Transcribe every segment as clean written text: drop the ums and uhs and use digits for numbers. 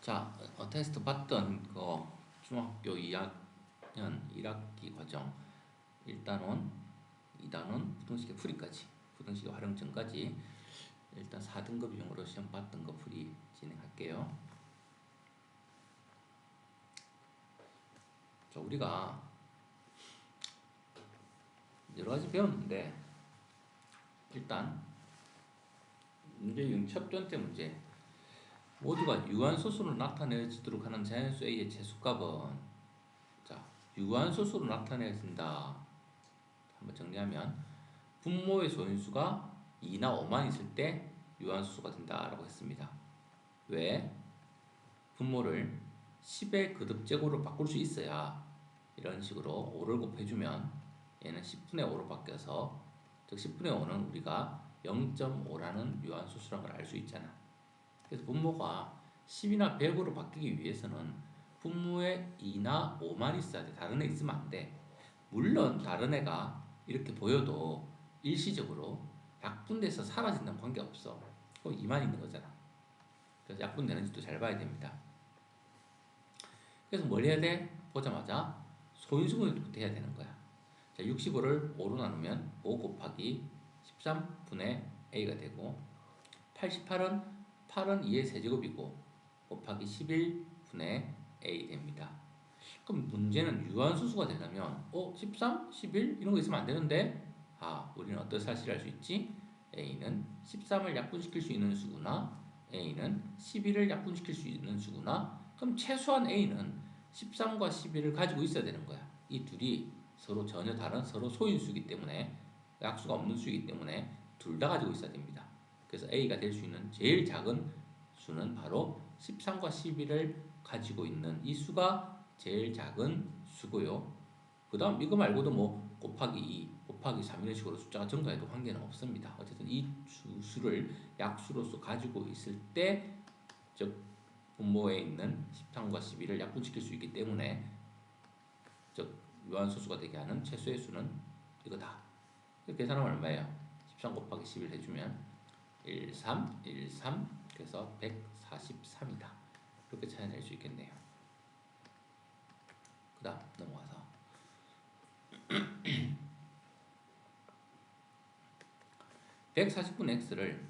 자, 테스트 봤던 거 중학교 2학년 1학기 과정 1단원, 2단원, 부등식의 풀이까지, 부등식의 활용점까지 일단 4등급용으로 시험 봤던 거 풀이 진행할게요. 자, 우리가 여러 가지 배웠는데 일단 문제 첫 번째 문제, 모두가 유한소수로 나타내지도록 하는 자연수 A의 최소값은, 자, 유한소수로 나타내진다. 한번 정리하면 분모의 소인수가 2나 5만 있을 때 유한소수가 된다라고 했습니다. 왜? 분모를 10의 거듭제곱으로 바꿀 수 있어야 이런 식으로 5를 곱해주면 얘는 10분의 5로 바뀌어서, 즉 10분의 5는 우리가 0.5라는 유한소수라는 걸 알 수 있잖아. 그래서 분모가 10이나 100으로 바뀌기 위해서는 분모에 2나 5만 있어야 돼. 다른 애 있으면 안 돼. 물론 다른 애가 이렇게 보여도 일시적으로 약분돼서 사라진다는 관계없어. 그럼 2만 있는 거잖아. 그래서 약분되는지도 잘 봐야 됩니다. 그래서 뭘 해야 돼? 보자마자 소인수분해부터 해야 되는 거야. 자, 65를 5로 나누면 5 곱하기 13분의 A가 되고, 88은 8은 2의 세제곱이고 곱하기 11분의 A 됩니다. 그럼 문제는 유한소수가 되려면 13, 11 이런 거 있으면 안 되는데, 우리는 어떤 사실을 알 수 있지? A는 13을 약분시킬 수 있는 수구나, A는 11을 약분시킬 수 있는 수구나. 그럼 최소한 A는 13과 11을 가지고 있어야 되는 거야. 이 둘이 서로 전혀 다른 서로 소인수이기 때문에, 약수가 없는 수이기 때문에 둘 다 가지고 있어야 됩니다. 그래서 A가 될 수 있는 제일 작은 수는 바로 13과 11을 가지고 있는 이 수가 제일 작은 수고요. 그 다음 이거 말고도 뭐 곱하기 2, 곱하기 3 이런 식으로 숫자가 증가해도 관계는 없습니다. 어쨌든 이 수를 약수로서 가지고 있을 때, 즉 분모에 있는 13과 11을 약분시킬 수 있기 때문에, 즉 유한소수가 되게 하는 최소의 수는 이거다. 계산하면 얼마예요? 13 곱하기 11 해주면 13, 13, 그래서 143이다. 이렇게 찾아낼 수 있겠네요. 그 다음 넘어가서 140분의 x를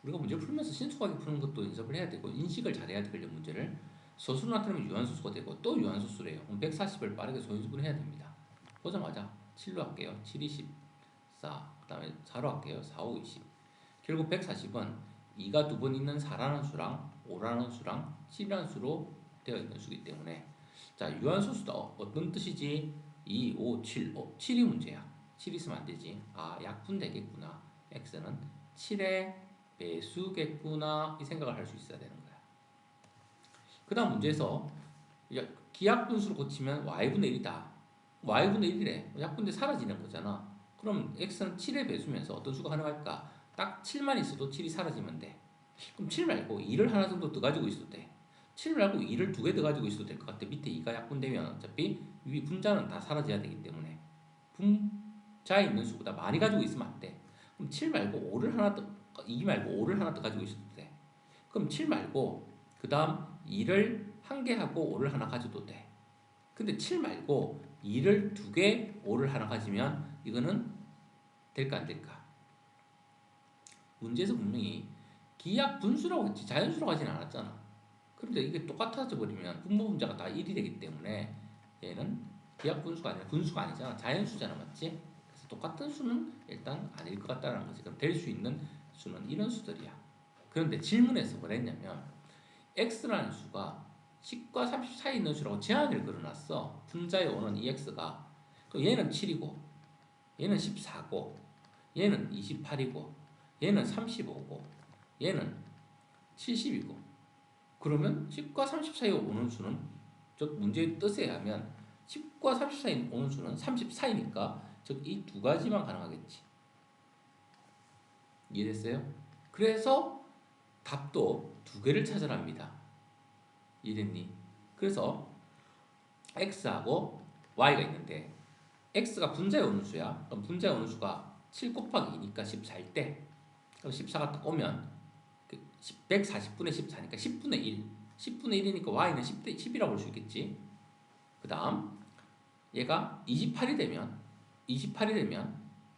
우리가 문제 풀면서 신속하게 푸는 것도 연습을 해야 되고 인식을 잘해야 되거든요. 문제를 소수로 나타내면 유한소수가 되고 또 유한소수래요. 그럼 140을 빠르게 소인수분해야 됩니다. 보자마자 7로 할게요. 7, 24, 그 다음에 4로 할게요. 4, 5, 20. 결국 140은 2가 두 번 있는 4라는 수랑 5라는 수랑 7이라는 수로 되어 있는 수이기 때문에, 자, 유한소수다. 어떤 뜻이지? 2, 5, 7. 7이 문제야. 7 있으면 안 되지. 약분되겠구나. x는 7의 배수겠구나. 이 생각을 할 수 있어야 되는 거야. 그 다음 문제에서 기약분수로 고치면 y분의 1이다. y분의 1이래. 약분돼 사라지는 거잖아. 그럼 x는 7의 배수면서 어떤 수가 가능할까? 딱 7만 있어도 7이 사라지면 돼. 그럼 7 말고 2를 하나 정도 더 가지고 있어도 돼. 7 말고 2를 두 개 더 가지고 있어도 될 것 같아. 밑에 2가 약분되면 어차피 위 분자는 다 사라져야 되기 때문에 분자에 있는 수보다 많이 가지고 있으면 안 돼. 그럼 7 말고 5를 하나 더, 2 말고 5를 하나 더 가지고 있어도 돼. 그럼 7 말고 그 다음 2를 한 개 하고 5를 하나 가져도 돼. 근데 7 말고 2를 두 개, 5를 하나 가지면 이거는 될까 안 될까? 문제에서 분명히 기약 분수라고 했지 자연수라고 하진 않았잖아. 그런데 이게 똑같아져 버리면 분모 분자가 다 1이 되기 때문에 얘는 기약 분수가 아니라 분수가 아니잖아. 자연수잖아. 맞지? 그래서 똑같은 수는 일단 아닐 것 같다는 거지. 그럼 될 수 있는 수는 이런 수들이야. 그런데 질문에서 뭘 했냐면 x라는 수가 10과 30 사이에 있는 수라고 제한을 걸어놨어. 분자에 오는 이 x가. 그럼 얘는 7이고 얘는 14고 얘는 28이고 얘는 35고 얘는 70이고, 그러면 10과 30 사이에 오는 수는, 즉 문제의 뜻에 의하면 10과 30 사이에 오는 수는 34이니까 즉 이 두 가지만 가능하겠지. 이해됐어요? 그래서 답도 두 개를 찾아랍니다. 이해됐니? 그래서 x하고 y가 있는데 x가 분자에 오는 수야. 그럼 분자에 오는 수가 7 곱하기 2니까 14일 때, 그럼 14가 딱 오면 140분의 14니까 10분의 1. 10분의 1이니까 y는 10이라고 볼 수 있겠지. 그 다음 얘가 28이 되면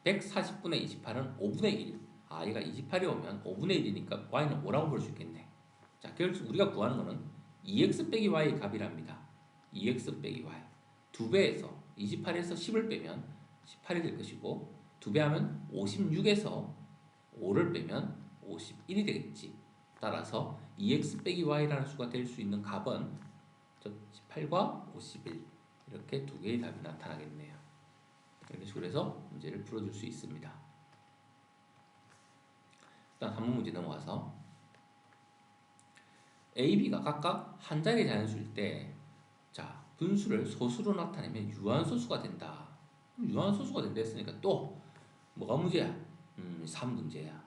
140분의 28은 5분의 1. 아, 얘가 28이 오면 5분의 1이니까 y는 5라고 볼 수 있겠네. 자, 결국 우리가 구하는 거는 2x 빼기 y의 값이랍니다. 2x 빼기 y. 2배에서 28에서 10을 빼면 18이 될 것이고 2배 하면 56에서 5를 빼면 51이 되겠지. 따라서 2x 빼기 y라는 수가 될 수 있는 값은 18과 51 이렇게 두 개의 답이 나타나겠네요. 이런 식으로 해서 문제를 풀어줄 수 있습니다. 일단 3번 문제 넘어가서 A, B가 각각 한 자리 자연수일 때 자, 분수를 소수로 나타내면 유한소수가 된다. 유한소수가 된다 했으니까 또 뭐가 문제야? 3문제야.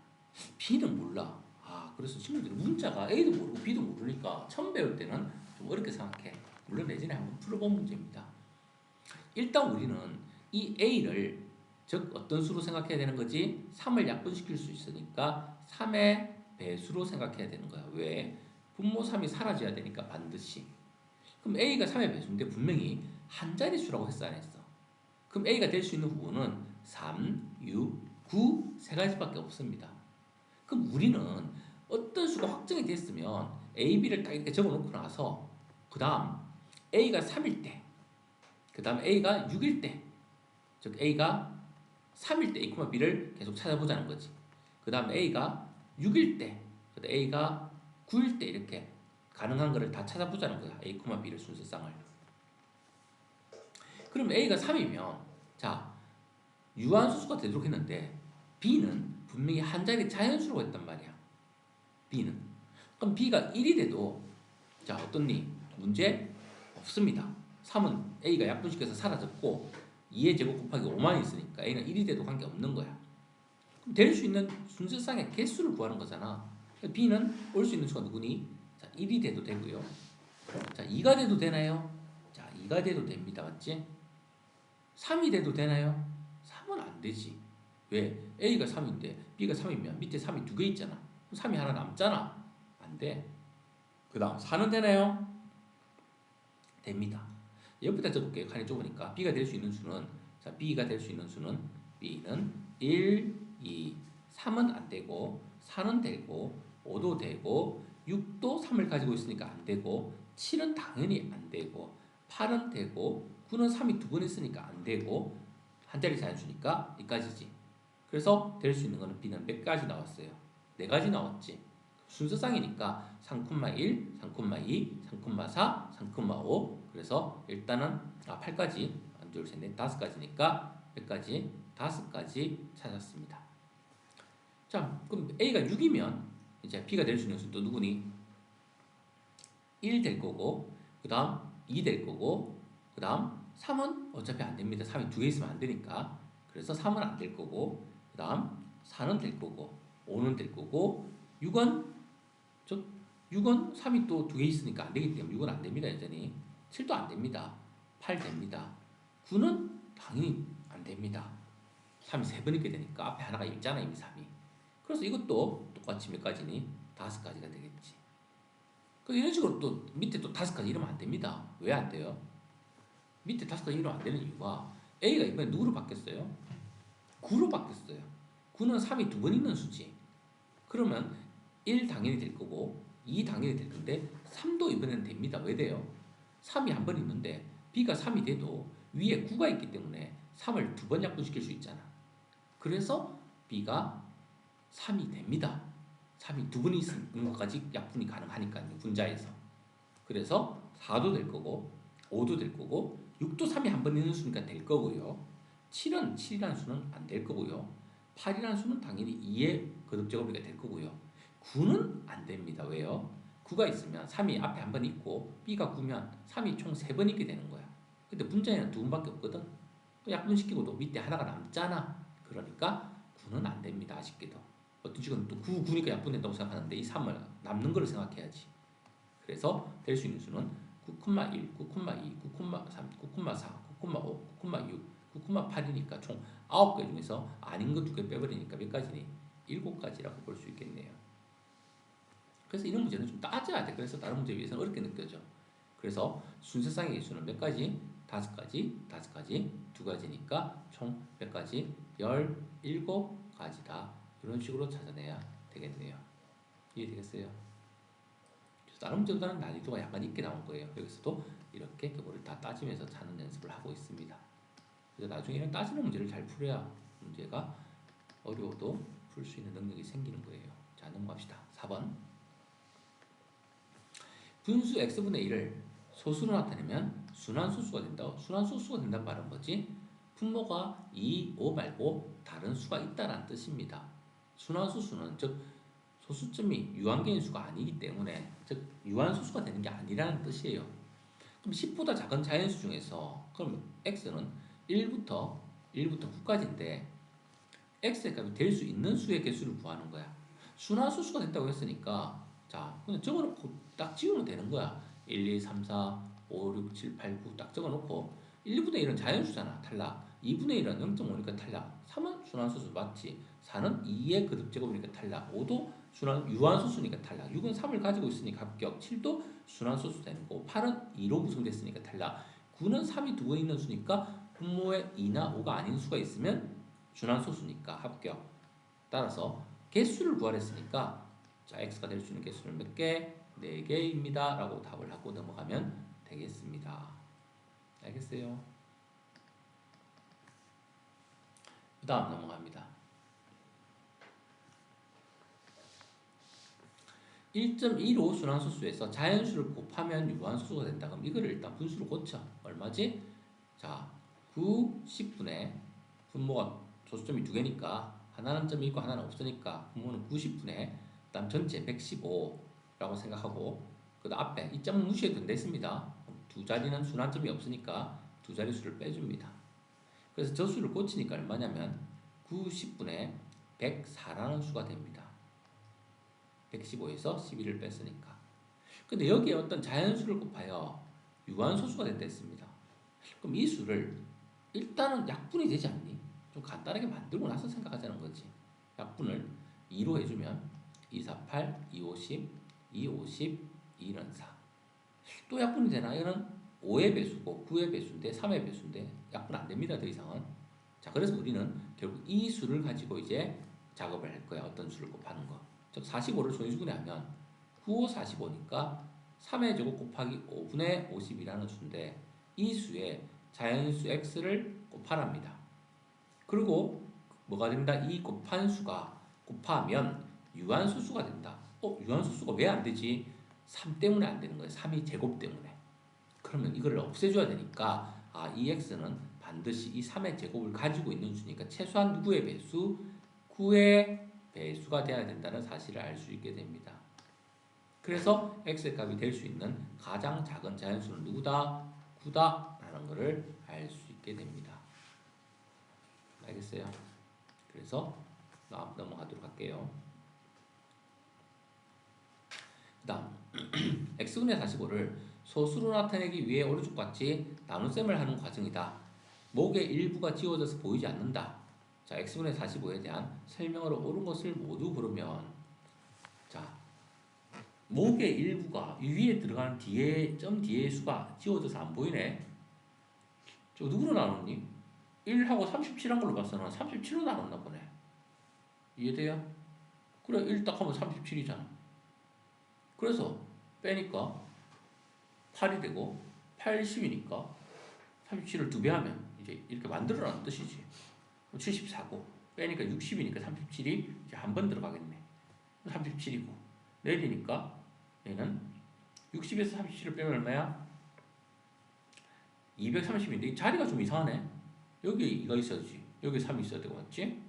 B는 몰라. 아, 그래서 친구들이 문자가 A도 모르고 B도 모르니까 처음 배울 때는 좀 어렵게 생각해. 물론 예전에 한번 풀어본 문제입니다. 일단 우리는 이 A를 즉 어떤 수로 생각해야 되는 거지? 3을 약분시킬 수 있으니까 3의 배수로 생각해야 되는 거야. 왜? 분모 3이 사라져야 되니까 반드시. 그럼 A가 3의 배수인데 분명히 한 자릿수라고 했어 안 했어? 그럼 A가 될 수 있는 부분은 3, 6, 9 세 가지밖에 없습니다. 그럼 우리는 어떤 수가 확정이 됐으면 A, B를 딱 이렇게 적어놓고 나서 그 다음 A가 3일 때 그 다음 A가 6일 때 즉 A가 3일 때 A, B를 계속 찾아보자는 거지. 그 다음 A가 6일 때 그 다음 A가 9일 때 이렇게 가능한 거를 다 찾아보자는 거야. A, B를 순서상을. 그럼 A가 3이면 자 유한수수가 되도록 했는데 B는 분명히 한 자리 자연수로 했단 말이야. B는. 그럼 B가 1이 돼도 자 어떻니? 문제 없습니다. 3은 A가 약분시켜서 사라졌고 2의 제곱 곱하기 5만 있으니까 A는 1이 돼도 관계없는 거야. 그럼 될 수 있는 순서상의 개수를 구하는 거잖아. B는 올 수 있는 수가 누구니? 자 1이 돼도 되고요. 자 2가 돼도 되나요? 자 2가 돼도 됩니다. 맞지? 3이 돼도 되나요? 3은 안 되지. 왜? A가 3인데 B가 3이면 밑에 3이 두 개 있잖아. 3이 하나 남잖아. 안 돼. 그 다음 4는 되나요? 됩니다. 옆에다 적을게요. 칸이 좁으니까 B가 될 수 있는 수는 자 B가 될 수 있는 수는 B는 1, 2, 3은 안 되고 4는 되고 5도 되고 6도 3을 가지고 있으니까 안 되고 7은 당연히 안 되고 8은 되고 9는 3이 두 번 있으니까 안 되고 한 자리 자연수니까 이까지지. 그래서 될 수 있는 거는 B는 몇 가지 나왔어요? 네 가지 나왔지. 순서상이니까 3,1, 3,2, 3,4, 3,5 그래서 일단은 8가지 1, 2, 3, 4, 5가지니까 몇 가지? 5가지 찾았습니다. 자 그럼 A가 6이면 이제 B가 될 수 있는 수도 누구니? 1 될 거고 그 다음 2 될 거고 그 다음 3은 어차피 안 됩니다. 3이 두 개 있으면 안 되니까 그래서 3은 안 될 거고 그 다음 4는 될 거고 5는 될 거고 6은 6은 3이 또 두 개 있으니까 안 되기 때문에 6은 안 됩니다. 여전히 7도 안 됩니다. 8 됩니다. 9는 당연히 안 됩니다. 3이 세 번 있게 되니까 앞에 하나가 있잖아 이미 3이. 그래서 이것도 똑같이 몇 가지니? 5가지가 되겠지. 이런 식으로 또 밑에 또 5가지 이러면 안 됩니다. 왜 안 돼요? 밑에 5가지 이러면 안 되는 이유가 A가 이번에 누구로 바뀌었어요? 9로 바뀌었어요. 9는 3이 두 번 있는 수지. 그러면 1 당연히 될 거고 2 당연히 될 건데 3도 이번에는 됩니다. 왜 돼요? 3이 한 번 있는데 B가 3이 돼도 위에 9가 있기 때문에 3을 두 번 약분시킬 수 있잖아. 그래서 B가 3이 됩니다. 3이 두 번 있는 것까지 약분이 가능하니까요. 분자에서. 그래서 4도 될 거고 5도 될 거고 6도 3이 한 번 있는 수니까 될 거고요. 7은 7이라는 수는 안 될 거고요. 8이라는 수는 당연히 2의 거듭제곱이가 될 거고요. 9는 안 됩니다. 왜요? 9가 있으면 3이 앞에 한 번 있고 B가 9면 3이 총 3번 있게 되는 거야. 근데 분자에는 두 번밖에 없거든. 또 약분시키고도 밑에 하나가 남잖아. 그러니까 9는 안 됩니다. 아쉽게도. 어떤 식은 또 9, 9니까 약분된다고 생각하는데 이 3을 남는 걸 생각해야지. 그래서 될 수 있는 수는 9,1, 9,2, 9,3, 9,4, 9,5, 9,6, 9,8이니까 총 9개 중에서 아닌 거 2개 빼버리니까 몇 가지니? 7가지라고 볼 수 있겠네요. 그래서 이런 문제는 좀 따져야 돼. 그래서 다른 문제에 비해서는 어렵게 느껴져. 그래서 순서상의 개수는 몇 가지? 5가지, 5가지, 2가지니까 총 몇 가지? 17가지다. 이런 식으로 찾아내야 되겠네요. 이해되겠어요? 그래서 다른 문제보다는 난이도가 약간 있게 나온 거예요. 여기서도 이렇게 그거를 다 따지면서 찾는 연습을 하고 있습니다. 그래서 나중에는 따지는 문제를 잘 풀어야 문제가 어려워도 풀 수 있는 능력이 생기는 거예요. 자, 넘어갑시다. 4번. 분수 x분의 1을 소수로 나타내면 순환소수가 된다. 순환소수가 된다는 말은 뭐지? 분모가 2, 5 말고 다른 수가 있다라는 뜻입니다. 순환소수는 즉 소수점이 유한계인 수가 아니기 때문에 즉 유한소수가 되는 게 아니라는 뜻이에요. 그럼 10보다 작은 자연수 중에서 그럼 x는 1부터 9까지인데 x의 값이 될 수 있는 수의 개수를 구하는 거야. 순환소수가 된다고 했으니까 자 그냥 적어놓고 딱 지우면 되는 거야. 1, 2, 3, 4, 5, 6, 7, 8, 9 딱 적어놓고 1분의 1은 자연수잖아. 탈락. 2분의 1은 0.5니까 탈락. 3은 순환소수 맞지. 4는 2의 거듭제곱이니까 탈락. 5도 유한소수니까 탈락. 6은 3을 가지고 있으니까 합격. 7도 순환소수 되는 거고 8은 2로 구성됐으니까 탈락. 9는 3이 두 번 있는 수니까 분모에 2나 5가 아닌 수가 있으면 순환소수니까 합격. 따라서 개수를 구하랬으니까 자 x가 될 수 있는 개수는 몇 개? 4개입니다 라고 답을 하고 넘어가면 되겠습니다. 알겠어요? 그 다음 넘어갑니다. 1.15 순환소수에서 자연수를 곱하면 유한소수가 된다. 그럼 이거를 일단 분수로 고쳐. 얼마지? 자, 9, 10분의 분모가 소수점이 2개니까 하나는 점이 있고 하나는 없으니까 분모는 90분의 그다음 전체 115라고 생각하고 그 앞에 이 점은 무시해도 된댔습니다. 두 자리는 순환점이 없으니까 두 자리 수를 빼줍니다. 그래서 저 수를 고치니까 얼마냐면 90분의 104라는 수가 됩니다. 115에서 11을 뺐으니까. 근데 여기에 어떤 자연수를 곱하여 유한소수가 된다 했습니다. 그럼 이 수를 일단은 약분이 되지 않니? 좀 간단하게 만들고 나서 생각하자는 거지. 약분을 2로 해주면 248, 250, 250, 2는 4. 또 약분이 되나? 이거는 5의 배수고 9의 배수인데 3의 배수인데 약분 안 됩니다. 더 이상은. 자, 그래서 우리는 결국 이 수를 가지고 이제 작업을 할 거야. 어떤 수를 곱하는 거. 즉 45를 소인수분해 하면 9, 5, 45니까 3의 제곱 곱하기 5분의 50이라는 수인데 이 수에 자연수 x를 곱하랍니다. 그리고 뭐가 된다? 이 곱한 수가 곱하면 유한소수가 된다. 유한소수가 왜 안 되지? 3 때문에 안 되는 거예요. 3이 제곱 때문에. 그러면 이거를 없애줘야 되니까 이 x는 반드시 이 3의 제곱을 가지고 있는 수니까 최소한 누구의 배수? 9의 배수가 돼야 된다는 사실을 알 수 있게 됩니다. 그래서 x의 값이 될 수 있는 가장 작은 자연수는 누구다? 9다 라는 것을 알 수 있게 됩니다. 알겠어요? 그래서 넘어가도록 할게요. 그 다음 x분의 45를 소수로 나타내기 위해 오른쪽 같이 나눗셈을 하는 과정이다. 목의 일부가 지워져서 보이지 않는다. 자, x분의 45에 대한 설명으로 옳은 것을 모두 고르면 자, 목의 일부가 위에 들어가는 점 뒤에 수가 지워져서 안 보이네. 저 누구로 나눴니? 1하고 37한 걸로 봤어는 37로 나눴나 보네. 이해돼요? 그래 1 딱 하면 37이잖아. 그래서 빼니까 8이 되고 80이니까 37을 2배 하면 이제 이렇게 만들어라는 뜻이지. 74고 빼니까 60이니까 37이 이제 한 번 들어가겠네. 37이고 내리니까 얘는 60에서 37을 빼면 얼마야? 230인데 이 자리가 좀 이상하네. 여기 2가 있어야지. 여기 3이 있어야 되고 맞지?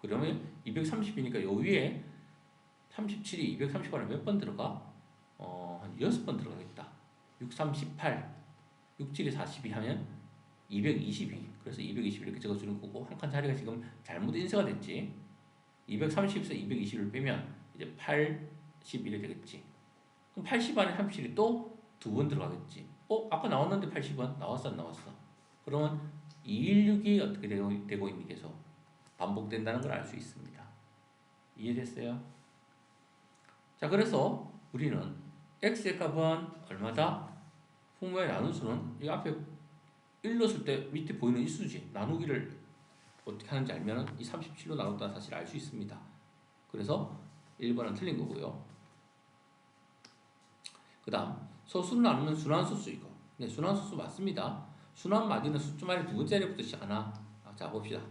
그러면 230이니까 요 위에 37이 230안에 몇 번 들어가? 한 6번 들어가겠다. 6, 3, 18, 6, 7이 42 하면 222. 그래서 220 이렇게 적어주는 거고 한 칸 자리가 지금 잘못 인쇄가 됐지. 230에서 220을 빼면 이제 81이 되겠지. 그럼 80 안에 37이 또 두 번 들어가겠지. 아까 나왔는데 80원? 나왔어 안 나왔어? 그러면 216이 어떻게 되고 있니 계속 반복된다는 걸 알 수 있습니다. 이해됐어요? 자, 그래서 우리는 x의 값은 얼마다? 분모의 나눗수는 이 앞에 1 넣었을 때 밑에 보이는 이 수지. 나누기를 어떻게 하는지 알면 이 37로 나눴다는 사실을 알 수 있습니다. 그래서 1번은 틀린 거고요. 그 다음 소수를 나누면 순환소수 이거. 네, 순환소수 맞습니다. 순환마디는 숫자말이 두 번째 자리부터 시작하나? 자, 봅시다.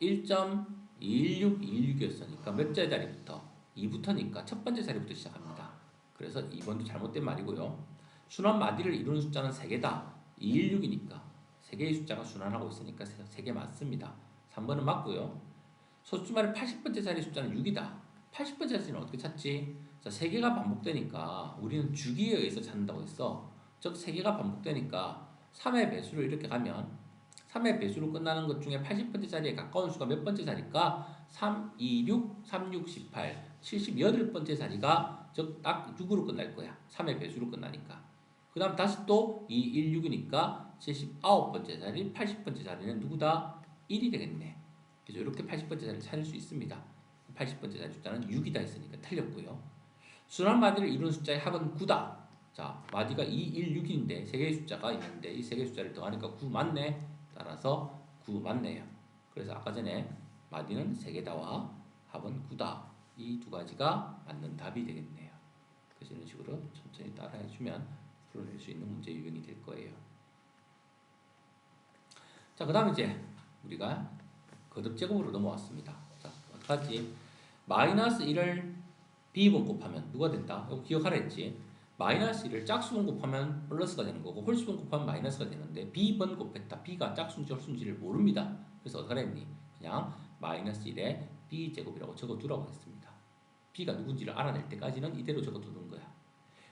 1.21626이었으니까 몇 째 자리부터? 2부터니까 첫 번째 자리부터 시작합니다. 그래서 2번도 잘못된 말이고요. 순환마디를 이루는 숫자는 3개다. 216이니까 3개의 숫자가 순환하고 있으니까 3개 맞습니다. 3번은 맞고요. 소수말의 80번째 자리 숫자는 6이다. 80번째 자리는 어떻게 찾지? 자, 3개가 반복되니까 우리는 주기에 의해서 찾는다고 했어. 즉 3개가 반복되니까 3의 배수를 이렇게 가면 3의 배수로 끝나는 것 중에 80번째 자리에 가까운 수가 몇 번째 자리일까? 3, 2, 6, 3, 6, 18, 78번째 자리가 즉 딱 6으로 끝날 거야. 3의 배수로 끝나니까. 그 다음 다시 또 2, 1, 6이니까 79번째 자리, 80번째 자리는 누구다? 1이 되겠네. 그래서 이렇게 80번째 자리를 찾을 수 있습니다. 80번째 자리 숫자는 6이다 했으니까 틀렸고요. 순환마디를 이루는 숫자의 합은 9다. 자, 마디가 2, 1, 6인데 3개의 숫자가 있는데 이 3개의 숫자를 더하니까 9 맞네. 따라서 9 맞네요. 그래서 아까 전에 마디는 3개다와 합은 9다. 이 두 가지가 맞는 답이 되겠네요. 그래서 이런 식으로 천천히 따라해주면 풀어낼 수 있는 문제 유형이 될 거예요. 자, 그 다음 이제 우리가 거듭제곱으로 넘어왔습니다. 자, 어떡하지? 마이너스 1을 b번 곱하면 누가 된다? 이거 기억하라 했지? 마이너스 1을 짝수번 곱하면 플러스가 되는 거고 홀수번 곱하면 마이너스가 되는데 b번 곱했다. b가 짝수인지 홀수인지를 모릅니다. 그래서 어떡하라 했니? 그냥 마이너스 1에 b제곱이라고 적어두라고 했습니다. b가 누군지를 알아낼 때까지는 이대로 적어두는 거야.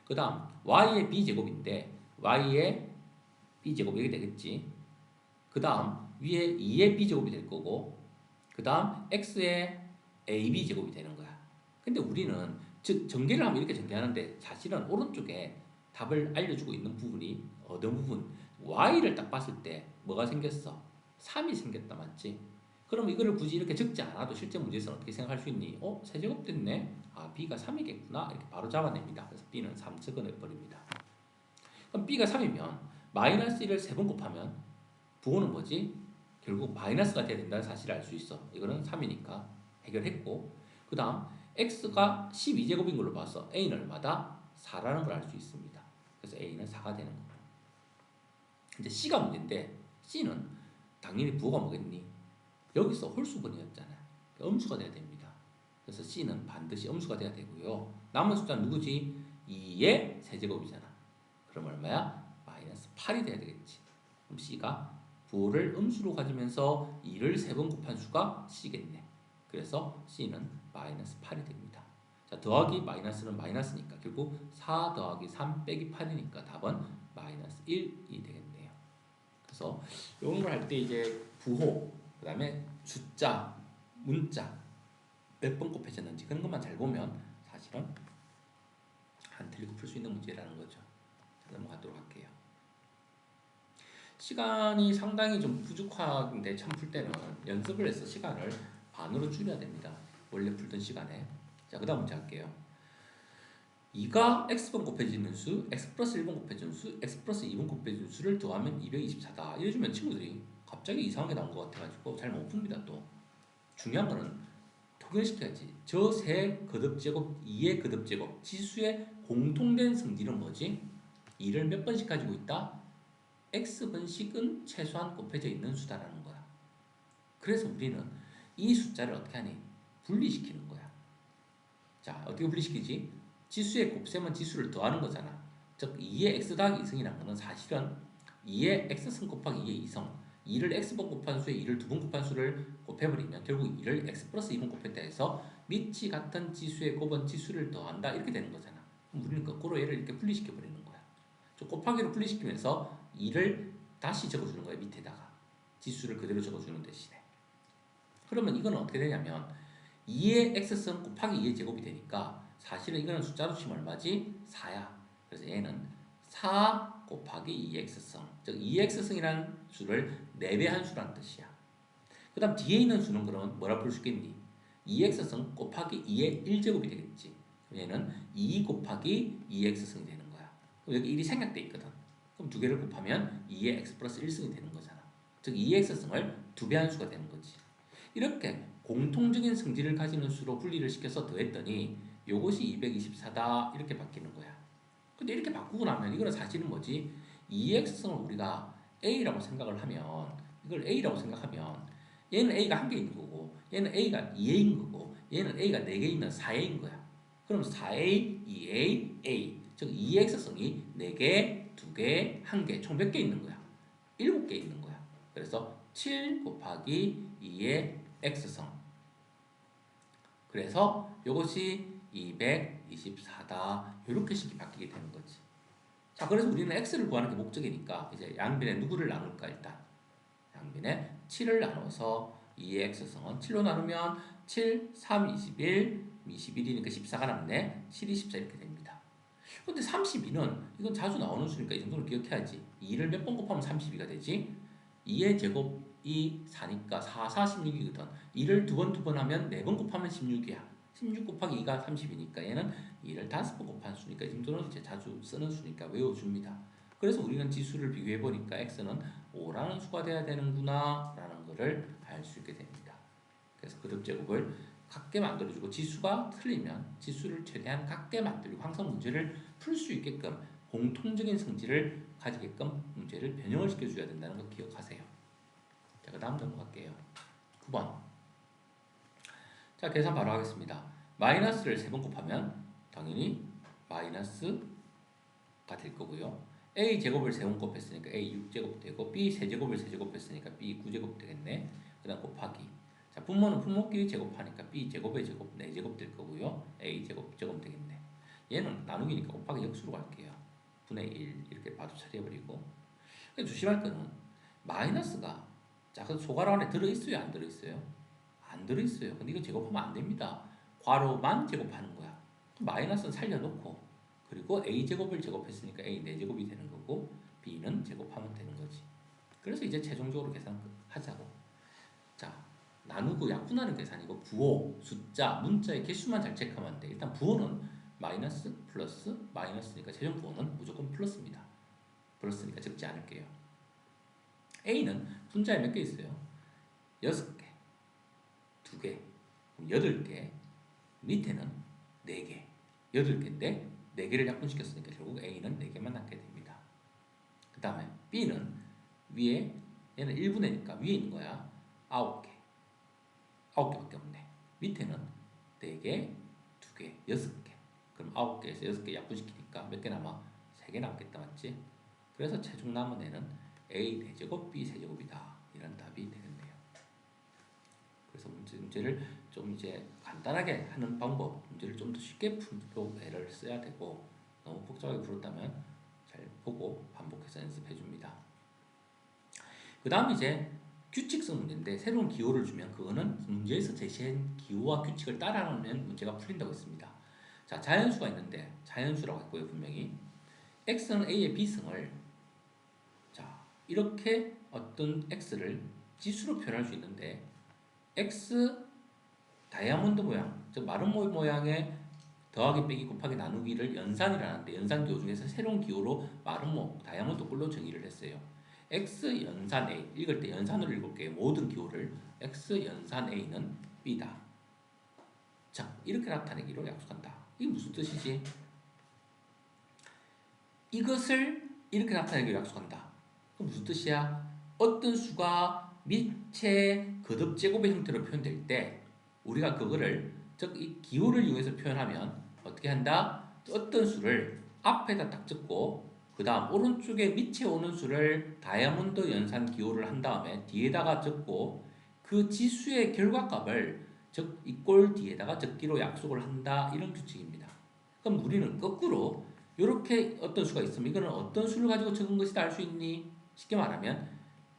그 다음 y의 b제곱인데 y의 b제곱 이렇게 되겠지. 그 다음 위에 2의 b제곱이 될 거고 그 다음 x의 ab제곱이 되는 거야. 근데 우리는 즉 전개를 하면 이렇게 전개하는데 사실은 오른쪽에 답을 알려주고 있는 부분이 어떤 부분? y를 딱 봤을 때 뭐가 생겼어? 3이 생겼다 맞지? 그럼 이거를 굳이 이렇게 적지 않아도 실제 문제에서는 어떻게 생각할 수 있니? 세제곱 됐네? 아, b가 3이겠구나 이렇게 바로 잡아냅니다. 그래서 b는 3 적어내버립니다. 그럼 b가 3이면 마이너스 1을 3번 곱하면 부호는 뭐지? 결국 마이너스가 돼야 된다는 사실을 알 수 있어. 이거는 3이니까 해결했고 그 다음 x가 12제곱인 걸로 봐서 a는 얼마다? 4라는 걸 알 수 있습니다. 그래서 a는 4가 되는 거고 이제 c가 문제인데 c는 당연히 부호가 뭐겠니? 여기서 홀수번이었잖아. 그러니까 음수가 돼야 됩니다. 그래서 c는 반드시 음수가 돼야 되고요. 남은 숫자는 누구지? 2의 세제곱이잖아. 그럼 얼마야? 마이너스 8이 돼야 되겠지. 그럼 c가 부호를 음수로 가지면서 2를 3번 곱한 수가 c겠네. 그래서 c는 마이너스 8이 됩니다. 자, 더하기 마이너스는 마이너스니까 결국 4 더하기 3 빼기 8이니까 답은 마이너스 1이 되겠네요. 그래서 이런 걸 할 때 이제 부호, 그 다음에 숫자, 문자 몇 번 곱해졌는지 그런 것만 잘 보면 사실은 안 틀리고 풀 수 있는 문제라는 거죠. 자, 넘어가도록 할게요. 시간이 상당히 좀 부족한데 참 풀 때는 연습을 해서 시간을 반으로 줄여야 됩니다. 원래 풀던 시간에. 자, 그 다음 문제 할게요. 2가 x번 곱해지는 수, x 플러스 1번 곱해지는 수, x 플러스 2번 곱해지는 수를 더하면 224다. 이래주면 친구들이 갑자기 이상하게 나온 것 같아가지고 잘 못 풉니다. 또 중요한 거는 통일시켜야지. 저 세 거듭제곱, 2의 거듭제곱, 지수의 공통된 성질은 뭐지? 2를 몇 번씩 가지고 있다? x번씩은 최소한 곱해져 있는 수다라는 거야. 그래서 우리는 이 숫자를 어떻게 하니? 분리시키는 거야. 자, 어떻게 분리시키지? 지수의 곱셈은 지수를 더하는 거잖아. 즉 2의 x 더하기 2승이라는 거는 사실은 2의 x승 곱하기 2의 2승 2를 x번 곱한 수에 2를 2번 곱한 수를 곱해버리면 결국 2를 x 플러스 2번 곱했다 해서 밑이 같은 지수의 곱은 지수를 더한다 이렇게 되는 거잖아. 그럼 우리는 거꾸로 얘를 이렇게 분리시켜버리는 거야. 저 곱하기로 분리시키면서 2를 다시 적어주는 거야. 밑에다가 지수를 그대로 적어주는 대신에. 그러면 이건 어떻게 되냐면 2의 x승 곱하기 2의 제곱이 되니까 사실은 이거는 숫자로 치면 얼마지? 4야. 그래서 얘는 4 곱하기 2x승 즉 2x승이라는 수를 4배한 수라는 뜻이야. 그 다음 뒤에 있는 수는 그러면 뭐라 부를 수 있겠니? 2x승 곱하기 2의 1제곱이 되겠지. 얘는 2 곱하기 2x승이 되는 거야. 그럼 여기 1이 생략돼 있거든. 그럼 두 개를 곱하면 2의 x 플러스 1승이 되는 거잖아. 즉 2x승을 2배 한 수가 되는 거지. 이렇게 공통적인 성질을 가지는 수로 분리를 시켜서 더했더니 요것이 224다 이렇게 바뀌는 거야. 근데 이렇게 바꾸고 나면 이거는 사실은 뭐지? 2x승을 우리가 a라고 생각을 하면 이걸 a라고 생각하면 얘는 a가 한 개 있는 거고 얘는 a가 2a인 거고 얘는 a가 4개 있는 4a인 거야. 그럼 4a, 2a, a 즉 2x승이 4개, 2개, 1개 총 몇 개 있는 거야? 7개 있는 거야. 그래서 7 곱하기 2의 x승 그래서 이것이 224다 이렇게 식이 바뀌게 되는 거지. 자, 그래서 우리는 x를 구하는 게 목적이니까 이제 양변에 누구를 나눌까 일단 양변에 7을 나눠서 2의 x승은 7로 나누면 7, 3, 21, 21이니까 14가 남네. 7, 24 이렇게 됩니다. 근데 32는 이건 자주 나오는 수니까 이 정도는 기억해야지. 2를 몇 번 곱하면 32가 되지? 2의 제곱이 4니까 4, 46이거든. 2를 두 번 하면 4번 곱하면 16이야. 16 곱하기 2가 30이니까 얘는 2를 5번 곱한 수니까 이 정도는 이제 자주 쓰는 수니까 외워줍니다. 그래서 우리는 지수를 비교해보니까 x는 5라는 수가 돼야 되는구나 라는 것을 알 수 있게 됩니다. 그래서 그룹 제곱을 같게 만들어주고 지수가 틀리면 지수를 최대한 같게 만들고 항상 문제를 풀 수 있게끔 공통적인 성질을 가지게끔 문제를 변형을 시켜줘야 된다는 거 기억하세요. 자, 그 다음 넘어갈게요. 9번. 자, 계산 바로 하겠습니다. 마이너스를 3번 곱하면 당연히 마이너스가 될 거고요. a 제곱을 3번 곱했으니까 a 6제곱 되고 b 세제곱을 세제곱했으니까 b 9제곱 되겠네. 그 다음 곱하기. 자, 분모는 분모끼리 제곱하니까 b 제곱의 제곱 4제곱 될 거고요. a 제곱 제곱 되겠네. 얘는 나누기니까 곱하기 역수로 갈게요. 분의 1 이렇게 바로 처리해버리고. 조심할 거는 마이너스가 자, 그 소괄호 안에 들어있어요? 안 들어있어요? 안 들어있어요. 근데 이거 제곱하면 안 됩니다. 괄호만 제곱하는 거야. 마이너스는 살려놓고 그리고 a제곱을 제곱했으니까 a 4제곱이 되는 거고 b는 제곱하면 되는 거지. 그래서 이제 최종적으로 계산하자고. 자, 나누고 약분하는 계산이고 부호, 숫자, 문자의 개수만 잘 체크하면 돼. 일단 부호는 마이너스, 플러스, 마이너스니까 최종 부호는 무조건 플러스입니다. 플러스니까 적지 않을게요. a는 분자에 몇 개 있어요? 6개, 2개, 8개, 밑에는 4개, 8개인데 4개를 약분시켰으니까 결국 a는 4개만 남게 됩니다. 그 다음에 b는 위에 얘는 1분의니까 위에 있는 거야. 9개, 9개밖에 없네. 밑에는 4개, 2개, 6개. 그럼 9개에서 6개 약분시키니까 몇 개 남아? 3개 남겠다, 맞지? 그래서 최종 남은 애는 a 4제곱, b 세제곱이다. 이런 답이 되겠네요. 그래서 문제를 좀 이제 간단하게 하는 방법, 문제를 좀 더 쉽게 풀도록 애를 써야 되고 너무 복잡하게 풀었다면 잘 보고 반복해서 연습해 줍니다. 그 다음 이제 규칙성 문제인데 새로운 기호를 주면 그거는 문제에서 제시한 기호와 규칙을 따라하면 문제가 풀린다고 했습니다. 자, 자연수가 있는데 자연수라고 했고요. 분명히 x는 a의 b승을 자 이렇게 어떤 x를 지수로 표현할 수 있는데 x 다이아몬드 모양, 즉 마른 모양의 더하기 빼기 곱하기 나누기를 연산이라는데 연산기호 중에서 새로운 기호로 마른 다이아몬드 꼴로 정의를 했어요. x 연산 a 읽을 때 연산으로 읽을게요. 모든 기호를 x 연산 a는 b다. 자, 이렇게 나타내기로 약속한다. 이게 무슨 뜻이지? 이것을 이렇게 나타내기로 약속한다. 그럼 무슨 뜻이야? 어떤 수가 밑에 거듭 제곱의 형태로 표현될 때 우리가 그거를 즉 이 기호를 이용해서 표현하면 어떻게 한다? 어떤 수를 앞에다 딱 적고 그 다음 오른쪽에 밑에 오는 수를 다이아몬드 연산 기호를 한 다음에 뒤에다가 적고 그 지수의 결과값을 즉 이 꼴 뒤에다가 적기로 약속을 한다. 이런 규칙입니다. 그럼 우리는 거꾸로 이렇게 어떤 수가 있으면 이거는 어떤 수를 가지고 적은 것이다 알 수 있니? 쉽게 말하면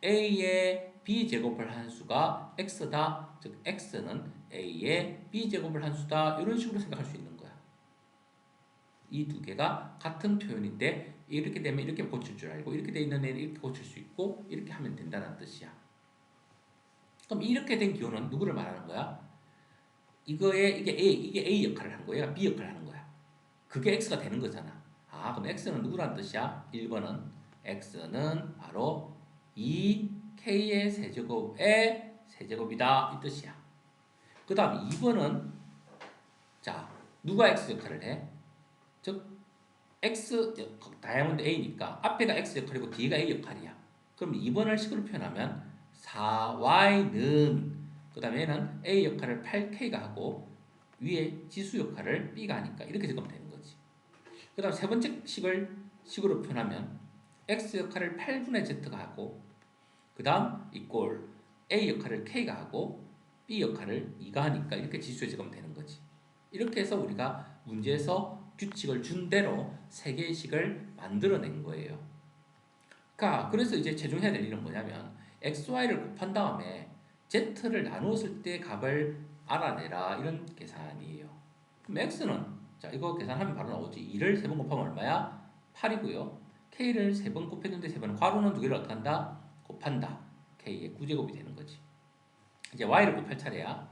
a의 b제곱을 한 수가 x다. 즉 x는 a의 b제곱을 한 수다. 이런 식으로 생각할 수 있는 거야. 이 두 개가 같은 표현인데 이렇게 되면 이렇게 고칠 줄 알고 이렇게 돼 있는 애는 이렇게 고칠 수 있고 이렇게 하면 된다는 뜻이야. 그럼 이렇게 된 기호는 누구를 말하는 거야? 이게 A 역할을 한 거야. B 역할을 하는 거야. 그게 x가 되는 거잖아. 아, 그럼 x는 누구란 뜻이야? 1번은 x는 바로 2k의 세제곱의 세제곱이다 이 뜻이야. 그 다음 2번은 자 누가 x 역할을 해? 즉 x 다이아몬드 A니까 앞에가 x 역할이고 뒤가 A 역할이야. 그럼 2번을 식으로 표현하면 4y는 그 다음에 얘는 A 역할을 8k가 하고 위에 지수 역할을 B가 하니까 이렇게 적으면 되는 거지. 그 다음 세 번째 식으로 표현하면 x 역할을 8분의 z가 하고 그 다음 이꼴 A 역할을 k가 하고 B 역할을 2가 하니까 이렇게 지수에 적으면 되는 거지. 이렇게 해서 우리가 문제에서 규칙을 준 대로 세 개의 식을 만들어낸 거예요. 그래서 이제 최종 해야 될 일은 뭐냐면 xy를 곱한 다음에 z를 나누었을 때 값을 알아내라 이런 계산이에요. 그럼 x는 자 이거 계산하면 바로 나오지. 2를 3번 곱하면 얼마야? 8이고요. k를 3번 곱했는데 3번 괄호는 2개를 어떻게 한다? 곱한다. k의 9제곱이 되는 거지. 이제 y를 곱할 차례야.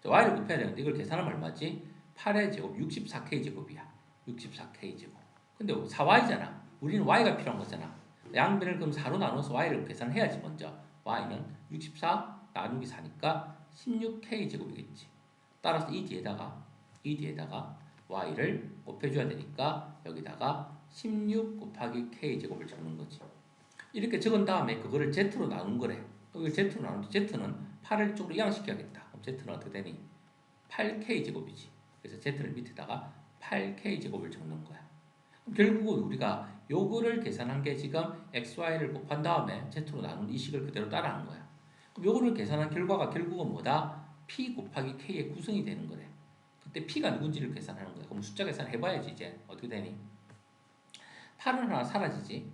y를 곱해야 되는데 이걸 계산하면 얼마지? 8의 제곱 64k 제곱이야. 64k 제곱. 근데 4y잖아. 우리는 y가 필요한 거잖아. 양변을 그럼 4로 나눠서 y를 계산해야지 먼저. y는 64 나누기 4니까 16k 제곱이겠지. 따라서 이 뒤에다가 y를 곱해줘야 되니까 여기다가 16 곱하기 k 제곱을 적는 거지. 이렇게 적은 다음에 그거를 z로 나눈 거래. 이걸 z로 나누는데 z는 8을 이쪽으로 이항시켜야겠다. 그럼 z는 어떻게 되니? 8k 제곱이지. 그래서 z를 밑에다가 8k 제곱을 적는 거야. 그럼 결국은 우리가 요거를 계산한 게 지금 xy를 곱한 다음에 z로 나눈 이 식을 그대로 따라한 거야. 그럼 요거를 계산한 결과가 결국은 뭐다? p 곱하기 k의 구성이 되는 거래. 그때 p가 누군지를 계산하는 거야. 그럼 숫자 계산 해봐야지 이제 어떻게 되니? 8은 하나 사라지지.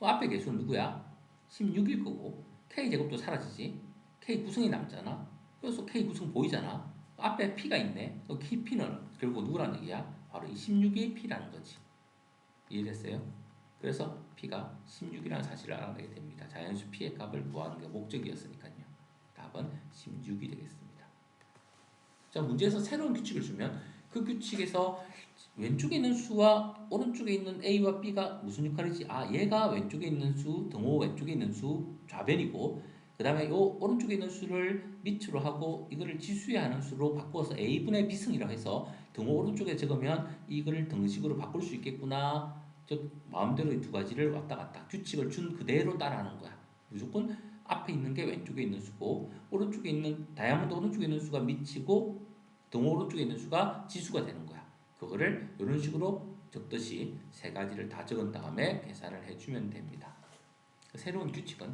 앞에 개수는 누구야? 16일 거고 k제곱도 사라지지. k 구성이 남잖아. 그래서 k 구성 보이잖아. 앞에 p가 있네. p는 결국 누구라는 얘기야? 바로 이 16이 p라는 거지. 이해됐어요? 그래서 p가 16이라는 사실을 알아내게 됩니다. 자연수 p의 값을 구하는 게 목적이었으니까요. 답은 16이 되겠습니다. 자, 문제에서 새로운 규칙을 주면 그 규칙에서 왼쪽에 있는 수와 오른쪽에 있는 A와 B가 무슨 역할이지? 아, 얘가 왼쪽에 있는 수, 등호 왼쪽에 있는 수 좌변이고 그 다음에 요 오른쪽에 있는 수를 밑으로 하고 이거를 지수화하는 수로 바꿔서 A분의 B승이라고 해서 등호 오른쪽에 적으면 이거를 등식으로 바꿀 수 있겠구나. 즉 마음대로 이 두 가지를 왔다 갔다 규칙을 준 그대로 따라하는 거야. 무조건 앞에 있는 게 왼쪽에 있는 수고 오른쪽에 있는 다이아몬드 오른쪽에 있는 수가 밑이고 등호 오른쪽에 있는 수가 지수가 되는 거야. 그거를 이런 식으로 적듯이 세 가지를 다 적은 다음에 계산을 해주면 됩니다. 새로운 규칙은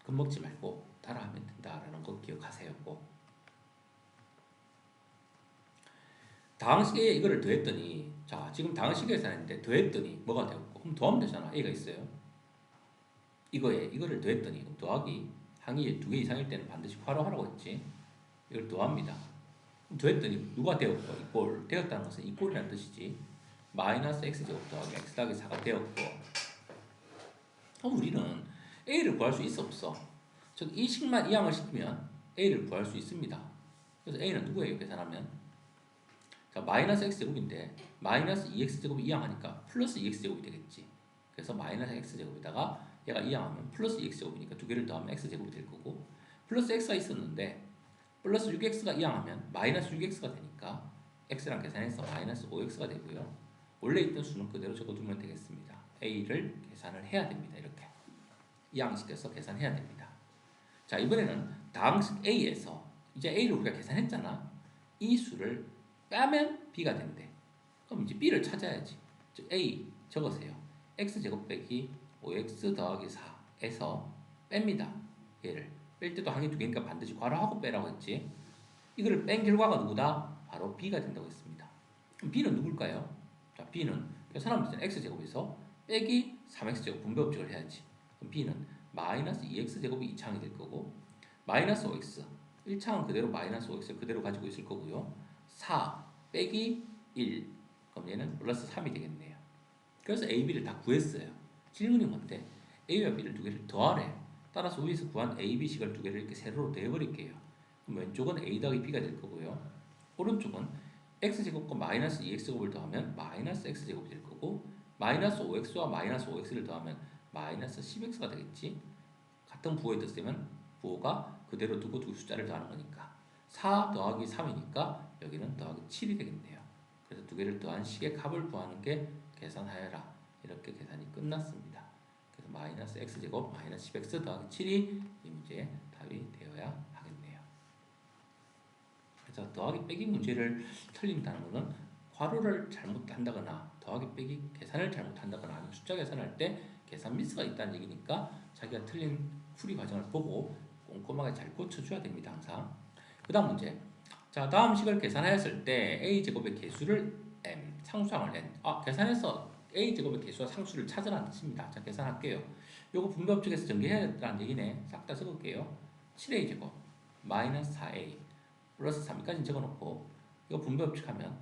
겁먹지 말고 따라하면 된다라는 거 기억하세요. 꼭. 다항식에 이거를 더했더니 자 지금 다항식에 계산했는데 더했더니 뭐가 되었고 그럼 더하면 되잖아. A가 있어요. 이거를 더했더니 더하기 항이 2개 이상일 때는 반드시 활용하라고 했지. 이걸 더합니다. 더했더니 누가 되었고 이꼴 되었다는 것은 이꼴이라는 뜻이지. 마이너스 x제곱 더하기 x 더하기 4가 되었고 그럼 우리는 a를 구할 수 있어 없어? 즉 이 식만 이항을 시키면 a를 구할 수 있습니다. 그래서 a는 누구예요? 계산하면 자 마이너스 x제곱인데 마이너스 2x제곱이 이항하니까 플러스 2x제곱이 되겠지. 그래서 마이너스 x제곱에다가 얘가 이항하면 플러스 2x제곱이니까 두 개를 더하면 x제곱이 될 거고 플러스 x가 있었는데 플러스 6x가 이항하면 마이너스 6x가 되니까 x랑 계산해서 마이너스 5x가 되고요. 원래 있던 수는 그대로 적어두면 되겠습니다. a를 계산을 해야 됩니다. 이렇게 이항시켜서 계산해야 됩니다. 자 이번에는 다항식 a에서 이제 a를 우리가 계산했잖아. 이 수를 빼면 b가 된대. 그럼 이제 b를 찾아야지. 즉 a 적으세요. x제곱 빼기 5x 더하기 4에서 뺍니다. 얘를 뺄 때도 항이 두 개니까 반드시 괄호하고 빼라고 했지. 이거를 뺀 결과가 누구다? 바로 b가 된다고 했습니다. 그럼 b는 누굴까요? 자, b는 계산하면 되잖아. x제곱에서 빼기 3x제곱 분배법칙을 해야지. 그럼 b는 마이너스 2x제곱이 2차항이 될 거고 마이너스 5x 1차항은 그대로 마이너스 5x를 그대로 가지고 있을 거고요. 4 빼기 1 그럼 얘는 플러스 3이 되겠네요. 그래서 a, b를 다 구했어요. 질문이 뭔데? a와 b를 두 개를 더하래. 따라서 위에서 구한 a, b식을 두 개를 이렇게 세로로 더해버릴게요. 그럼 왼쪽은 a 더하기 b가 될 거고요. 오른쪽은 x제곱과 마이너스 2x제곱을 더하면 마이너스 x제곱이 될 거고 마이너스 5x와 마이너스 5x를 더하면 마이너스 10x가 되겠지. 같은 부호에 뒀으면 부호가 그대로 두고 두 숫자를 더하는 거니까 4 더하기 3이니까 여기는 더하기 7이 되겠네요. 그래서 두 개를 더한 식의 값을 구하는 게 계산하여라. 이렇게 계산이 끝났습니다. 그래서 마이너스 x제곱 마이너스 10x 더하기 7이 이 문제의 답이 되어야 하겠네요. 그래서 더하기 빼기 문제를 틀린다는 것은 괄호를 잘못한다거나 더하기 빼기 계산을 잘못한다거나 아니면 숫자 계산할 때 계산 미스가 있다는 얘기니까 자기가 틀린 풀이 과정을 보고 꼼꼼하게 잘 고쳐줘야 됩니다. 항상. 그 다음 문제. 자, 다음 식을 계산하였을 때 a제곱의 개수를 m, 상수항을 n. 계산해서 a제곱의 개수와 상수를 찾으라는 뜻입니다. 자, 계산할게요. 요거 분배법칙에서 전개해야 된다는 얘기네. 싹 다 적을게요. 7a제곱 마이너스 4a 플러스 3까지 적어놓고 이거 분배법칙 하면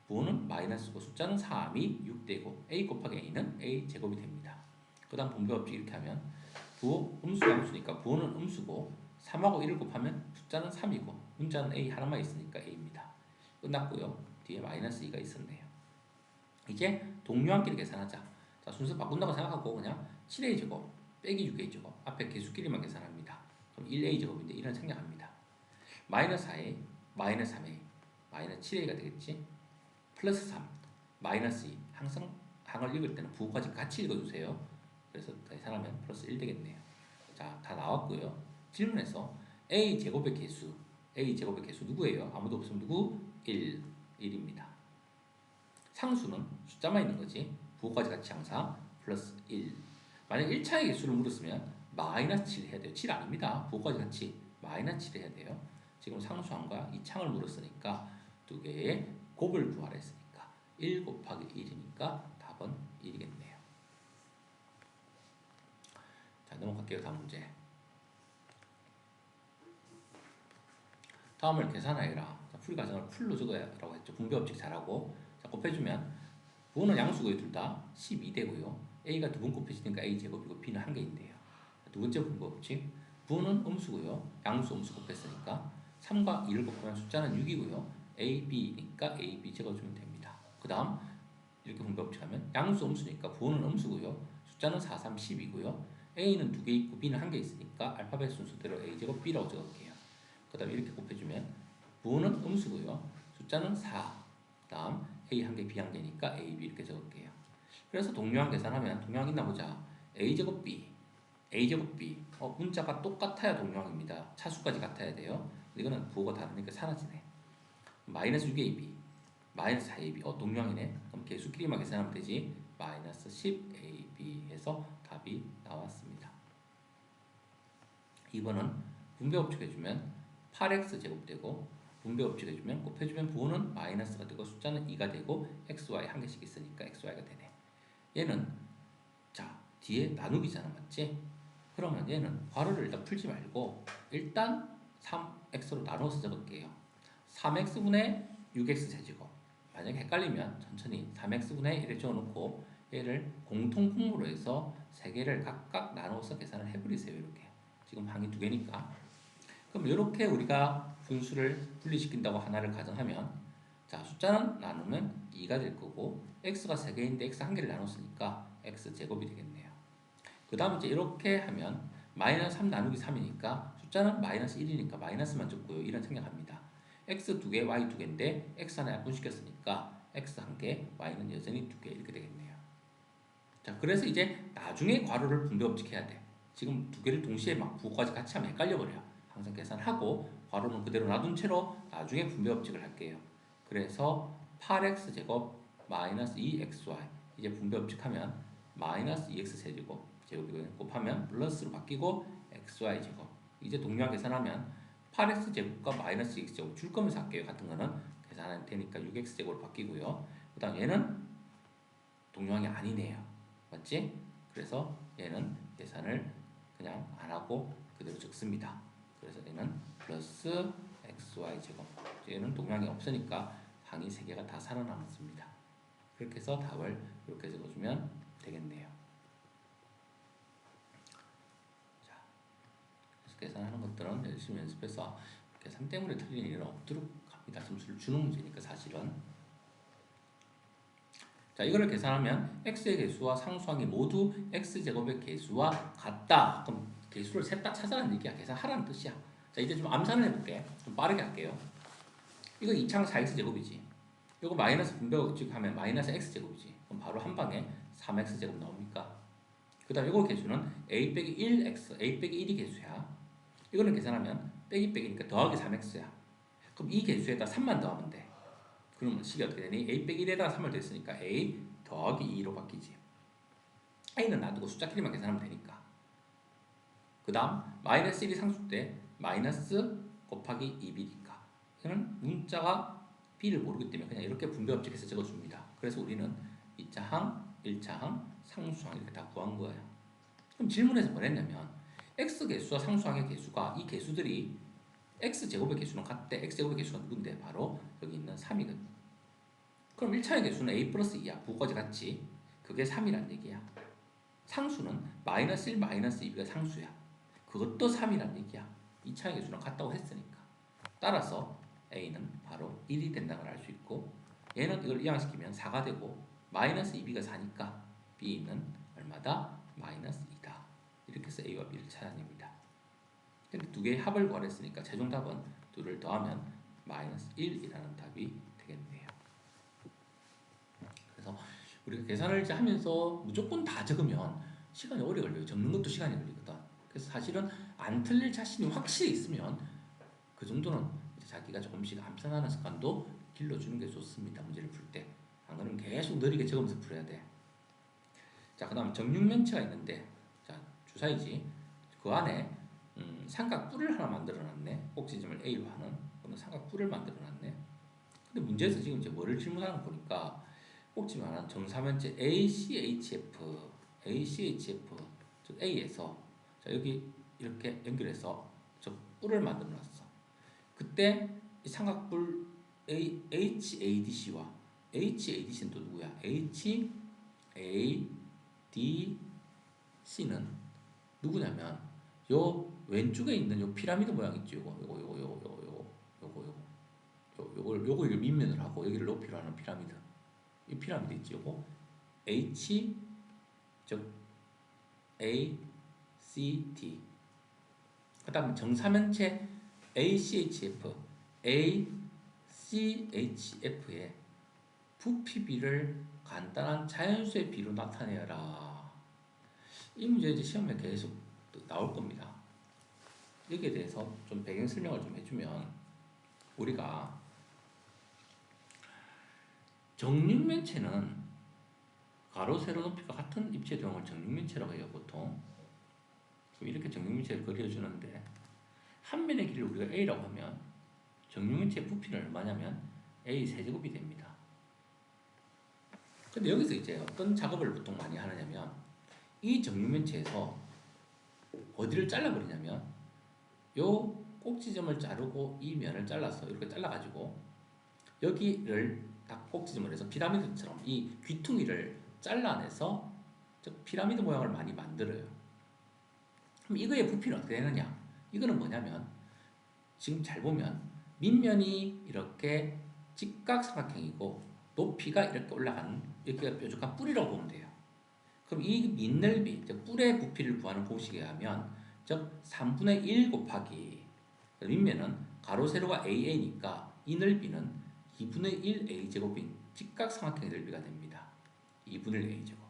부호는 마이너스고 숫자는 3이 6되고 a 곱하기 a는 a제곱이 됩니다. 그 다음 분배법칙 이렇게 하면 부호 음수 양수니까 부호는 음수고 3하고 1을 곱하면 숫자는 3이고 문자는 a 하나만 있으니까 a입니다. 끝났고요. 뒤에 마이너스 2가 있었네요. 이제 동료한끼리 계산하자. 자, 순서 바꾼다고 생각하고 그냥 7a제곱 빼기 6a제곱 앞에 개수끼리만 계산합니다. 그럼 1a제곱인데 이런 생략합니다. 마이너스 4a 마이너스 3a 마이너스 7a가 되겠지. 플러스 3 마이너스 2 항상 항을 읽을 때는 부호까지 같이 읽어주세요. 그래서 계산하면 플러스 1 되겠네요. 자, 다 나왔고요. 질문에서 a제곱의 개수 누구예요? 아무도 없으면 누구? 1입니다. 상수는 숫자만 있는 거지. 부호까지 같이 항상 플러스 1. 만약 1차의 개수를 물었으면 마이너스 7 해야 돼요. 7 아닙니다. 부호까지 같이 마이너스 7 해야 돼요. 지금 상수항과 이 창을 물었으니까 두 개의 곱을 구하라 했으니까 1 곱하기 1이니까 답은 1이겠네요. 자, 넘어갈게요. 다음 문제. 다음을 계산하여라. 풀이 과정을 풀로 적어라고 했죠. 분배법칙 잘하고. 자, 곱해주면 부호는 양수고요. 둘 다 12되고요. a가 두 번 곱해지니까 a제곱이고 b는 한 개인데요. 두 번째 분배법칙. 부호는 음수고요. 양수 음수 곱했으니까 3과 2를 곱하면 숫자는 6이고요. a, b니까 a, b 적어주면 됩니다. 그 다음 이렇게 분배법칙 하면 양수 음수니까 부호는 음수고요. 숫자는 4, 3, 10이고요. a는 두 개 있고 b는 한 개 있으니까 알파벳 순서대로 a제곱 b라고 적을게요. 그 다음 이렇게 곱해주면 부호는 음수고요. 숫자는 4. 그 다음 a 한 개, b 한 개니까 a, b 이렇게 적을게요. 그래서 동료항 계산하면 동료항 있나 보자. a제곱 b, a제곱 b. 문자가 똑같아야 동료항입니다. 차수까지 같아야 돼요. 이거는 부호가 다르니까 사라지네. 마이너스 6ab, 마이너스 4ab. 동료항이네. 그럼 개수끼리만 계산하면 되지. 마이너스 10ab 해서 답이 나왔습니다. 2번은 분배법칙 해주면 8x 제곱되고 분배법칙 해주면 곱해주면 부호는 마이너스가 되고 숫자는 2가 되고 xy 한 개씩 있으니까 xy가 되네. 얘는 자 뒤에 나누기잖아, 맞지? 그러면 얘는 괄호를 일단 풀지 말고 일단 3x로 나눠서 적을게요. 3x분의 6x 세제곱. 만약에 헷갈리면 천천히 3x분의 1을 적어놓고 얘를 공통분모로 해서 세 개를 각각 나눠서 계산을 해버리세요. 이렇게 지금 항이 두 개니까. 그럼 이렇게 우리가 분수를 분리시킨다고 하나를 가정하면 자 숫자는 나누면 2가 될 거고 x가 3개인데 x 한 개를 나눴으니까 x제곱이 되겠네요. 그 다음 이제 이렇게 하면 마이너스 3 나누기 3이니까 숫자는 마이너스 1이니까 마이너스만 적고요. 이런 생략합니다. x 2개, y 2개인데 x 하나 약분시켰으니까 x 1개, y는 여전히 2개 이렇게 되겠네요. 자 그래서 이제 나중에 괄호를 분배법칙 해야 돼. 지금 두 개를 동시에 막 부호까지 같이 하면 헷갈려버려요. 항상 계산하고 괄호는 그대로 놔둔 채로 나중에 분배법칙을 할게요. 그래서 8x제곱 마이너스 2xy 이제 분배법칙 하면 마이너스 2x 세제곱 제곱이고요. 곱하면 플러스로 바뀌고 xy제곱 이제 동료와 계산하면 8x제곱과 마이너스 2x제곱 줄 거면서 할게요. 같은 거는 계산하면 되니까 6x제곱으로 바뀌고요. 그 다음 얘는 동료항이 아니네요. 맞지? 그래서 얘는 계산을 그냥 안 하고 그대로 적습니다. 그래서 얘는 플러스 xy 제곱. 얘는 동량이 없으니까 항이 3개가 다 살아남았습니다. 그렇게 해서 답을 이렇게 적어주면 되겠네요. 자, 그래서 계산하는 것들은 열심히 연습해서 계산 때문에 틀리는 일은 없도록 합니다. 점수를 주는 문제니까 사실은. 자, 이거를 계산하면 x의 개수와 상수항이 모두 x제곱의 개수와 같다. 그럼 개수를 셋 다 찾아라는 얘기야. 계산하라는 뜻이야. 자, 이제 좀 암산을 해볼게. 좀 빠르게 할게요. 이거 2창 4x제곱이지. 이거 마이너스 분배법칙 하면 마이너스 x제곱이지. 그럼 바로 한 방에 3x제곱 나옵니까? 그 다음 이거 개수는 a 빼기 1x, a 빼기 1이 개수야. 이거는 계산하면 빼기 빼기니까 더하기 3x야. 그럼 이 개수에다 3만 더하면 돼. 그러면 식이 어떻게 되니? a 빼기 1에다가 3을 더했으니까 a 더하기 2로 바뀌지. a는 놔두고 숫자끼리만 계산하면 되니까. 그 다음 마이너스 1이 상수 때 마이너스 곱하기 2b니까 이거는 문자가 b를 모르기 때문에 그냥 이렇게 분배법칙해서 적어줍니다. 그래서 우리는 2차항, 1차항, 상수항 이렇게 다 구한 거예요. 그럼 질문에서 뭐랬냐면 x개수와 상수항의 개수가 이 개수들이 x제곱의 개수는 같대. x제곱의 개수가 누군데? 바로 여기 있는 3이거든. 그럼 1차의 개수는 a 플러스 2야. 부호까지 같지? 그게 3이란 얘기야. 상수는 마이너스 1, 마이너스 2가 상수야. 그것도 3이란 얘기야. 2차의 개수랑 같다고 했으니까. 따라서 a는 바로 1이 된다는 걸 알 수 있고 얘는 이걸 이항시키면 4가 되고 마이너스 2b가 4니까 b는 얼마다? 마이너스 2다. 이렇게 해서 a와 b를 찾아냅니다. 근데 두 개의 합을 구하랬으니까 최종 답은 둘을 더하면 마이너스 1이라는 답이 되겠네요. 그래서 우리가 계산을 이제 하면서 무조건 다 적으면 시간이 오래 걸려요. 적는 것도 시간이 걸리거든. 그래서 사실은 안 틀릴 자신이 확실히 있으면 그 정도는 이제 자기가 조금씩 암산하는 습관도 길러주는 게 좋습니다. 문제를 풀 때. 안 그러면 계속 느리게 적으면서 풀어야 돼. 자, 그 다음 정육면체가 있는데 자, 주사위지. 그 안에 삼각뿔을 하나 만들어놨네. 꼭지점을 A로 하는 그런 삼각뿔을 만들어놨네. 근데 문제에서 지금 이제 뭐를 질문하는 거 보니까 꼭지점 하나 정사면체 ACHF, ACHF 즉 A에서 자 여기 이렇게 연결해서 저 뿔을 만들어놨어. 그때 이 삼각뿔 HADC와 HADC는 또 누구야? HADC는 누구냐면 요 왼쪽에 있는 요 피라미드 모양 있죠. 요거 이걸 밑면을 하고 여기를 높이로 하는 피라미드. 이 피라미드 있죠. 요거 H 즉 A C D. 그다음 정사면체 ACHF, ACHF의 부피비를 간단한 자연수의 비로 나타내라. 이 문제 이제 시험에 계속 나올 겁니다. 여기에 대해서 좀 배경 설명을 좀 해주면 우리가 정육면체는 가로 세로 높이가 같은 입체 도형을 정육면체라고 해요. 보통 이렇게 정육면체를 그려주는데 한 면의 길이를 우리가 A라고 하면 정육면체의 부피는 얼마냐면 A 세제곱이 됩니다. 근데 여기서 이제 어떤 작업을 보통 많이 하느냐면 이 정육면체에서 어디를 잘라버리냐면 요 꼭지점을 자르고 이 면을 잘라서 이렇게 잘라가지고 여기를 딱 꼭지점을 해서 피라미드처럼 이 귀퉁이를 잘라내서 피라미드 모양을 많이 만들어요. 그럼 이거의 부피는 어떻게 되느냐? 이거는 뭐냐면 지금 잘 보면 밑면이 이렇게 직각삼각형이고 높이가 이렇게 올라가는 여기가 뾰족한 뿔이라고 보면 돼요. 그럼 이 밑넓이, 즉 뿔의 부피를 구하는 공식에 의하면 즉 3분의 1 곱하기 밑면은 가로 세로가 AA니까 이 넓이는 2분의 1 A제곱인 직각삼각형의 넓이가 됩니다. 2분의 1 A제곱.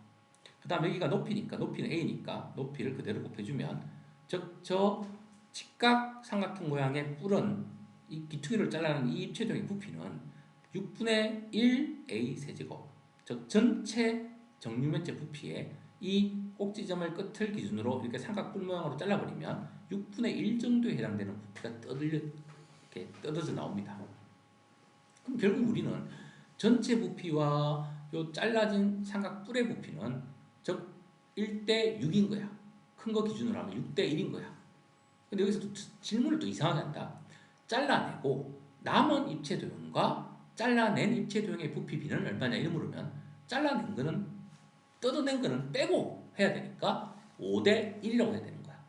그 다음 여기가 높이니까 높이는 A니까 높이를 그대로 곱해주면 즉 저 직각삼각형 모양의 뿔은 이 기퉁이를 잘라낸 이 입체적인 부피는 6분의 1 A 세제곱 즉 전체 정육면체 부피에 이 꼭지점을 끝을 기준으로 이렇게 삼각뿔 모양으로 잘라버리면 6분의 1 정도에 해당되는 부피가 이렇게 떠들어져 나옵니다. 그럼 결국 우리는 전체 부피와 요 잘라진 삼각뿔의 부피는 즉 1대 6인 거야. 큰 거 기준으로 하면 6대 1인 거야. 근데 여기서 또 질문을 또 이상하게 한다. 잘라내고 남은 입체도형과 잘라낸 입체도형의 부피비는 얼마냐 이렇게 물으면 잘라낸 거는 뜯어낸 거는 빼고 해야 되니까 5대 1이라고 해야 되는 거야.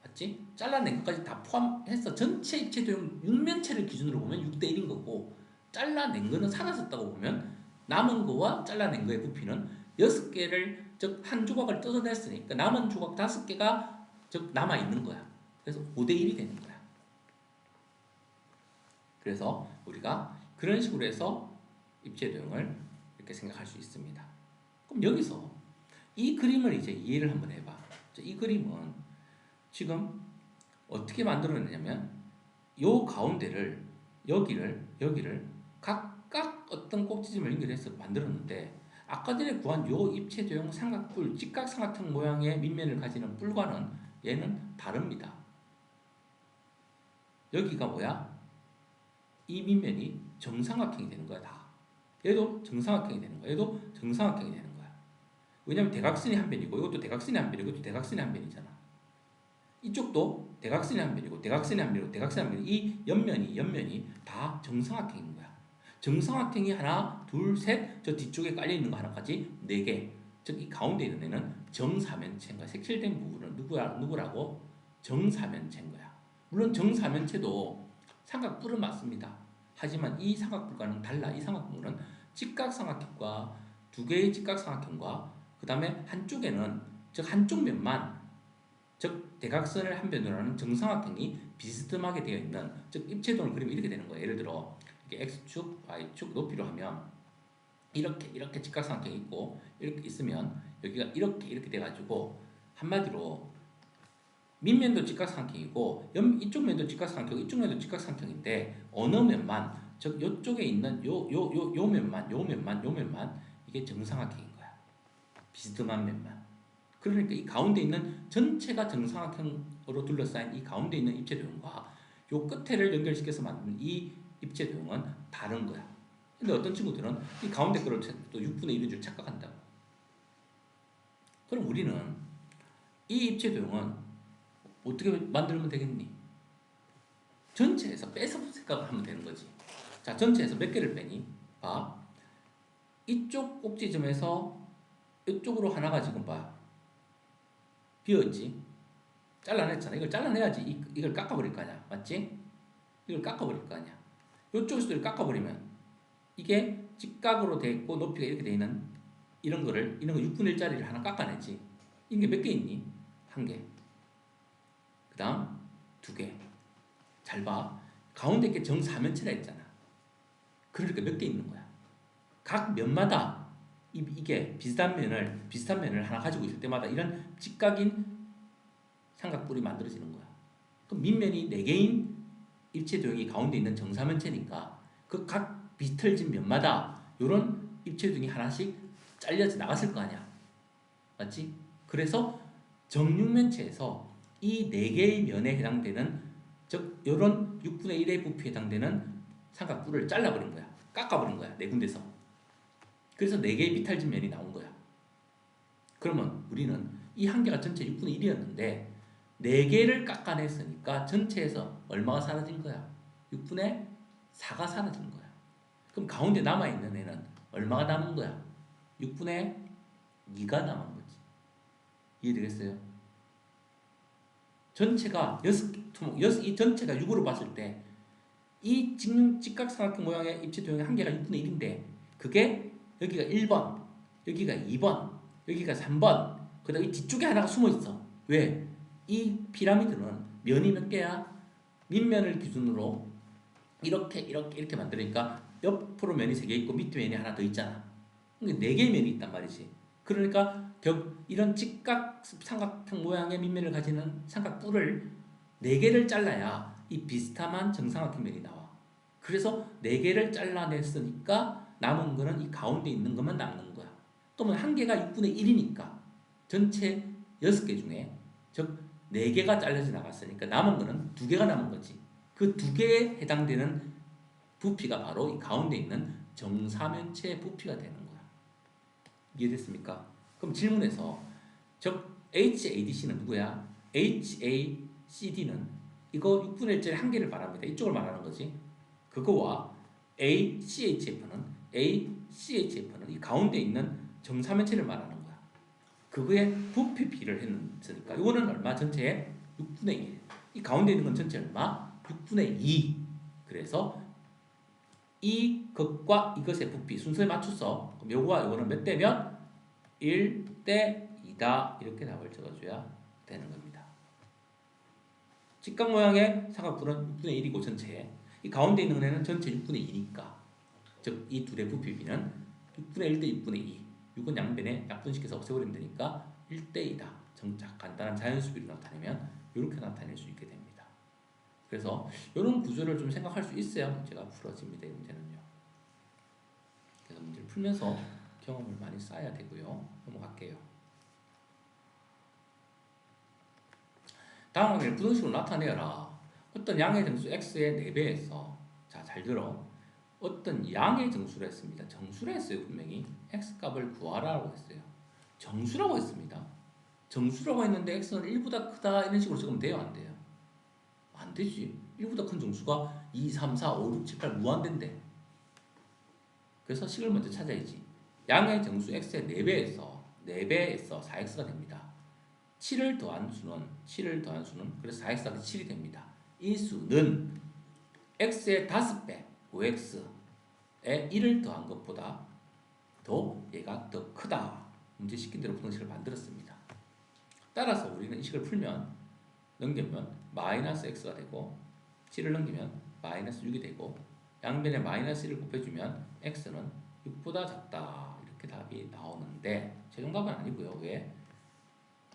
맞지? 잘라낸 것까지 다 포함해서 전체 입체도형 육면체를 기준으로 보면 6대 1인 거고 잘라낸 거는 사라졌다고 보면 남은 거와 잘라낸 거의 부피는 6개를 즉 한 조각을 뜯어냈으니까 남은 조각 5개가 즉 남아 있는 거야. 그래서 5대 1이 되는 거야. 그래서 우리가 그런 식으로 해서 입체 도형을 이렇게 생각할 수 있습니다. 그럼 여기서 이 그림을 이제 이해를 한번 해봐. 이 그림은 지금 어떻게 만들어냈냐면 요 가운데를 여기를 각각 어떤 꼭지점을 연결해서 만들었는데 아까 전에 구한 요 입체 도형 삼각뿔 직각삼각형 모양의 밑면을 가지는 뿔과는 얘는 다릅니다. 여기가 뭐야? 이 밑면이 정삼각형이 되는 거야 다. 얘도 정삼각형이 되는 거야. 얘도 정삼각형이 되는 거야. 왜냐면 대각선이 한 변이고 이것도 대각선이 한 변이고 이것도 대각선이 한 변이잖아. 이쪽도 대각선이 한 변이고 대각선이 한 변이고 대각선이 한 변이 이 옆면이 다 정삼각형인 거야. 정삼각형이 하나, 둘, 셋, 저 뒤쪽에 깔려 있는 거 하나까지 4개. 즉 이 가운데 있는 애는 정사면체인 거야. 색칠된 부분은 누구라고? 정사면체인 거야. 물론 정사면체도 삼각뿔은 맞습니다. 하지만 이 삼각뿔과는 달라. 이 삼각뿔은 직각삼각형과 2개의 직각삼각형과 그 다음에 한쪽에는 즉 한쪽 면만 즉 대각선을 한 변으로 하는 정삼각형이 비스듬하게 되어 있는 즉 입체도를 그리면 이렇게 되는 거예요. 예를 들어 이렇게 x축, y축 높이로 하면 이렇게 직각삼각형이 있고 이렇게 있으면 여기가 이렇게 돼가지고 한마디로 밑면도 직각삼각형이고 이쪽 면도 직각삼각형, 이쪽 면도 직각삼각형인데 어느 면만 즉 요쪽에 있는 요 면만 이게 정삼각형인 거야. 비스듬한 면만. 그러니까 이 가운데 있는 전체가 정삼각형으로 둘러싸인 이 가운데 있는 입체도형과 요 끝에를 연결시켜서 만든 이 입체도형은 다른 거야. 근데 어떤 친구들은 이 가운데 거를 또 6분의 1인 줄 착각한다고. 그럼 우리는 이 입체도형은 어떻게 만들면 되겠니? 전체에서 빼서 생각을 하면 되는 거지. 자, 전체에서 몇 개를 빼니? 봐. 이쪽 꼭지점에서 이쪽으로 하나가 지금 봐. 비어있지? 잘라냈잖아. 이걸 잘라내야지 이걸 깎아버릴 거 아니야. 맞지? 이걸 깎아버릴 거 아니야. 이쪽에서도 이걸 깎아버리면 이게 직각으로 돼 있고 높이가 이렇게 돼 있는 이런 거 6분의 1짜리를 하나 깎아내지. 이게 몇 개 있니? 1개. 그 다음 2개. 잘 봐. 가운데 게 정사면체라 했잖아. 그러니까 몇 개 있는 거야. 각 면마다 이게 비슷한 면을 하나 가지고 있을 때마다 이런 직각인 삼각뿔이 만들어지는 거야. 그럼 밑면이 4개인 입체도형이 가운데 있는 정사면체니까 그 각 비틀진 면마다 이런 입체도형이 하나씩 잘려서 나갔을 거 아니야. 맞지? 그래서 정육면체에서 이 4개의 면에 해당되는 즉 이런 6분의 1의 부피에 해당되는 삼각뿔을 잘라버린 거야. 깎아버린 거야. 4군데서. 그래서 4개의 비탈진 면이 나온 거야. 그러면 우리는 이 한 개가 전체 6분의 1이었는데 4개를 깎아냈으니까 전체에서 얼마가 사라진 거야? 6분의 4가 사라진 거야. 그럼 가운데 남아있는 애는 얼마가 남은 거야? 6분의 2가 남은 거지. 이해되겠어요? 전체가 이 전체가 6으로 봤을 때 이 직각삼각형 모양의 입체도형의 한 개가 6분의 1인데 그게 여기가 1번, 여기가 2번, 여기가 3번 그 다음에 이 뒤쪽에 하나가 숨어있어. 왜? 이 피라미드는 면이 몇 개야? 밑면을 기준으로 이렇게 만드니까 옆으로 면이 3개 있고 밑에 면이 하나 더 있잖아. 그러니까 4개의 면이 있단 말이지. 그러니까 이런 직각 삼각형 모양의 밑면을 가지는 삼각뿔을 4개를 잘라야 이 비스듬한 정삼각형 면이 나와. 그래서 4개를 잘라냈으니까 남은 거는 이 가운데 있는 것만 남는 거야. 그러면 한 개가 6분의 1이니까 전체 6개 중에 즉 4개가 잘려져 나갔으니까 남은 거는 2개가 남은 거지. 그 2개에 해당되는 부피가 바로 이 가운데 있는 정사면체 부피가 되는 거야. 이해됐습니까? 그럼 질문에서 즉 HADC는 누구야? HACD는 이거 6분의 1짜리 한 개를 말합니다. 이쪽을 말하는 거지. 그거와 ACHF는 이 가운데 있는 정사면체를 말하는 거야. 그거의 부피 비를 했으니까 이거는 얼마? 전체의 6분의 1. 이 가운데 있는 건 전체 얼마? 6분의 2. 그래서 이것과 이것의 부피 순서에 맞춰서 그럼 요거와 요거는 몇 대면 1대 2다 이렇게 답을 적어줘야 되는 겁니다. 직각 모양의 삼각분은 6분의 1이고 전체에 이 가운데 있는 애는 전체 6분의 2니까 즉 이 둘의 부피비는 6분의 1 대 6분의 2 6은 양변에 약분시켜서 없애버리면 되니까 1대 2다. 정작 간단한 자연수비로 나타내면 이렇게 나타낼 수 있게 됩니다. 그래서 이런 구조를 좀 생각할 수 있어야 문제가 풀어집니다. 이 문제는요. 그래서 문제를 풀면서 경험을 많이 쌓아야 되고요. 넘어갈게요. 다음 항을 부등식으로 나타내어라. 어떤 양의 정수 x의 4배에서 자, 잘 들어. 어떤 양의 정수를 했습니다. 정수를 했어요. 분명히 x값을 구하라고 했어요. 정수라고 했습니다. 정수라고 했는데 x는 1보다 크다 이런 식으로 적으면 돼요? 안 돼요? 안 되지. 1보다 큰 정수가 2, 3, 4, 5, 6, 7, 8 무한대인데. 그래서 식을 먼저 찾아야지. 양의 정수 x의 4배에서 4x가 됩니다. 7을 더한 수는 그래서 4x가 7이 됩니다. 이 수는 x의 5배 5x에 1을 더한 것보다 더 얘가 더 크다. 문제 시킨 대로 부등식을 만들었습니다. 따라서 우리는 이 식을 풀면 넘기면 마이너스 x가 되고 7을 넘기면 마이너스 6이 되고 양변에 마이너스 1을 곱해주면 x는 6보다 작다. 이렇게 답이 나오는데 최종답은 아니고요. 왜?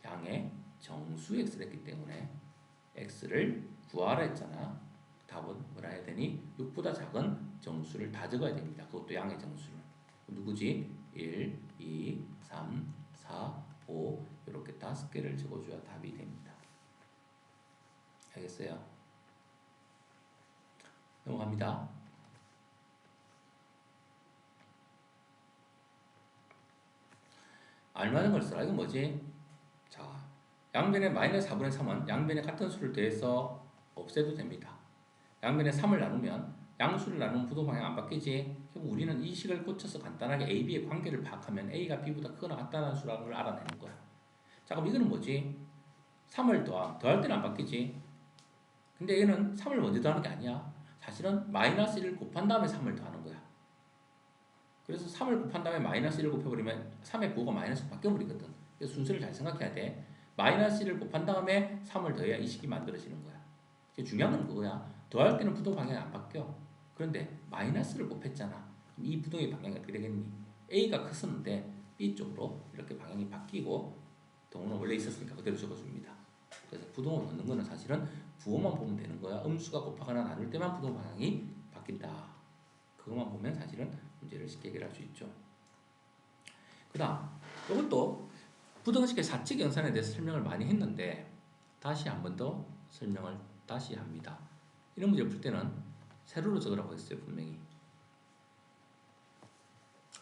양의 정수 x를 했기 때문에 x를 구하라 했잖아. 답은 뭐라 해야 되니? 6보다 작은 정수를 다 적어야 됩니다. 그것도 양의 정수를. 누구지? 1, 2, 3, 4, 5 이렇게 5개를 적어줘야 답이 됩니다. 알겠어요? 넘어갑니다. 알맞은 걸 써라. 이건 뭐지? 자, 양변에 마이너스 4분의 3은 양변에 같은 수를 더해서 없애도 됩니다. 양변에 3을 나누면 양수를 나누면 부동 방향 안 바뀌지? 그럼 우리는 이 식을 고쳐서 간단하게 A, B의 관계를 파악하면 A가 B보다 크거나 같다는 수라는 걸 알아내는 거야. 자, 그럼 이거는 뭐지? 3을 더할 때는 안 바뀌지? 근데 얘는 3을 먼저 더하는 게 아니야. 사실은 마이너스 1을 곱한 다음에 3을 더하는 거야. 그래서 3을 곱한 다음에 마이너스 1을 곱해버리면 3의 부호가 마이너스 바뀌어버리거든. 그래서 순서를 잘 생각해야 돼. 마이너스 1을 곱한 다음에 3을 더해야 이 식이 만들어지는 거야. 중요한 건 그거야. 더할 때는 부동 방향이 안 바뀌어. 그런데 마이너스를 곱했잖아. 그럼 이 부동의 방향이 어떻게 되겠니? A가 컸었는데 B 쪽으로 이렇게 방향이 바뀌고 동호는 원래 있었으니까 그대로 적어줍니다. 그래서 부동을 넣는 거는 사실은 부호만 보면 되는 거야. 음수가 곱하거나 나눌 때만 부동 방향이 바뀐다. 그것만 보면 사실은 문제를 쉽게 해결할 수 있죠. 그 다음 이것도 부등식의 사칙 연산에 대해서 설명을 많이 했는데 다시 한 번 더 설명을 다시 합니다. 이런 문제를 풀 때는 세로로 적으라고 했어요. 분명히.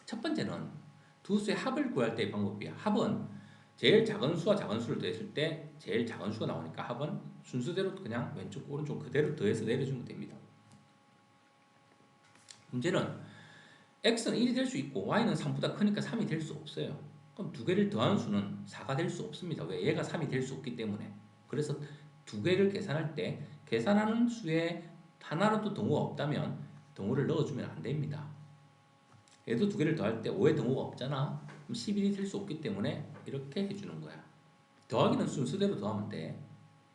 첫 번째는 두 수의 합을 구할 때의 방법이야. 합은 제일 작은 수와 작은 수를 더했을 때 제일 작은 수가 나오니까 합은 순서대로 그냥 왼쪽 오른쪽 그대로 더해서 내려주면 됩니다. 문제는 x는 1이 될 수 있고 y는 3보다 크니까 3이 될 수 없어요. 그럼 두 개를 더한 수는 4가 될 수 없습니다. 왜? 얘가 3이 될 수 없기 때문에. 그래서 두 개를 계산할 때 계산하는 수에 하나라도 동호가 없다면 동호를 넣어주면 안 됩니다. 얘도 두 개를 더할 때 5의 동호가 없잖아. 그럼 11이 될 수 없기 때문에 이렇게 해주는 거야. 더하기는 순서대로 더하면 돼.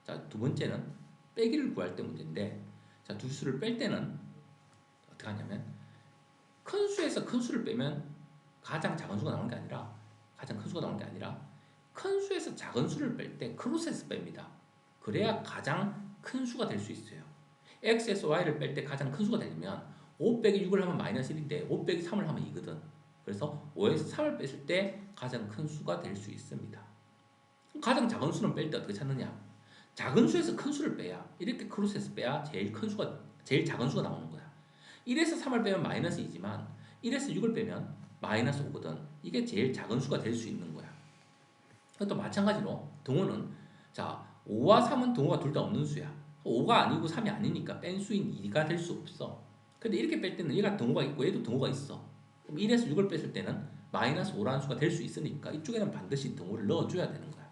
자, 두 번째는 빼기를 구할 때 문제인데 자, 두 수를 뺄 때는 어떻게 하냐면 큰 수에서 큰 수를 빼면 가장 작은 수가 나오는 게 아니라 가장 큰 수가 나오는 게 아니라 큰 수에서 작은 수를 뺄 때 크로스해서 뺍니다. 그래야 가장 큰 수가 될 수 있어요. x에서 y를 뺄 때 가장 큰 수가 되려면 5 빼기 6을 하면 마이너스 1인데 5 빼기 3을 하면 2거든. 그래서 5에서 3을 뺐을 때 가장 큰 수가 될 수 있습니다. 가장 작은 수는 뺄 때 어떻게 찾느냐? 작은 수에서 큰 수를 빼야 이렇게 크로스해서 빼야 제일 작은 수가 나오는 거야. 1에서 3을 빼면 마이너스 2지만 1에서 6을 빼면 마이너스 5거든. 이게 제일 작은 수가 될 수 있는 거야. 또 마찬가지로 동호는 자 5와 3은 동호가 둘 다 없는 수야. 5가 아니고 3이 아니니까 뺀 수인 2가 될 수 없어. 근데 이렇게 뺄 때는 얘가 동호가 있고 얘도 동호가 있어. 그럼 1에서 6을 뺐을 때는 마이너스 5라는 수가 될 수 있으니까 이쪽에는 반드시 동호를 넣어줘야 되는 거야.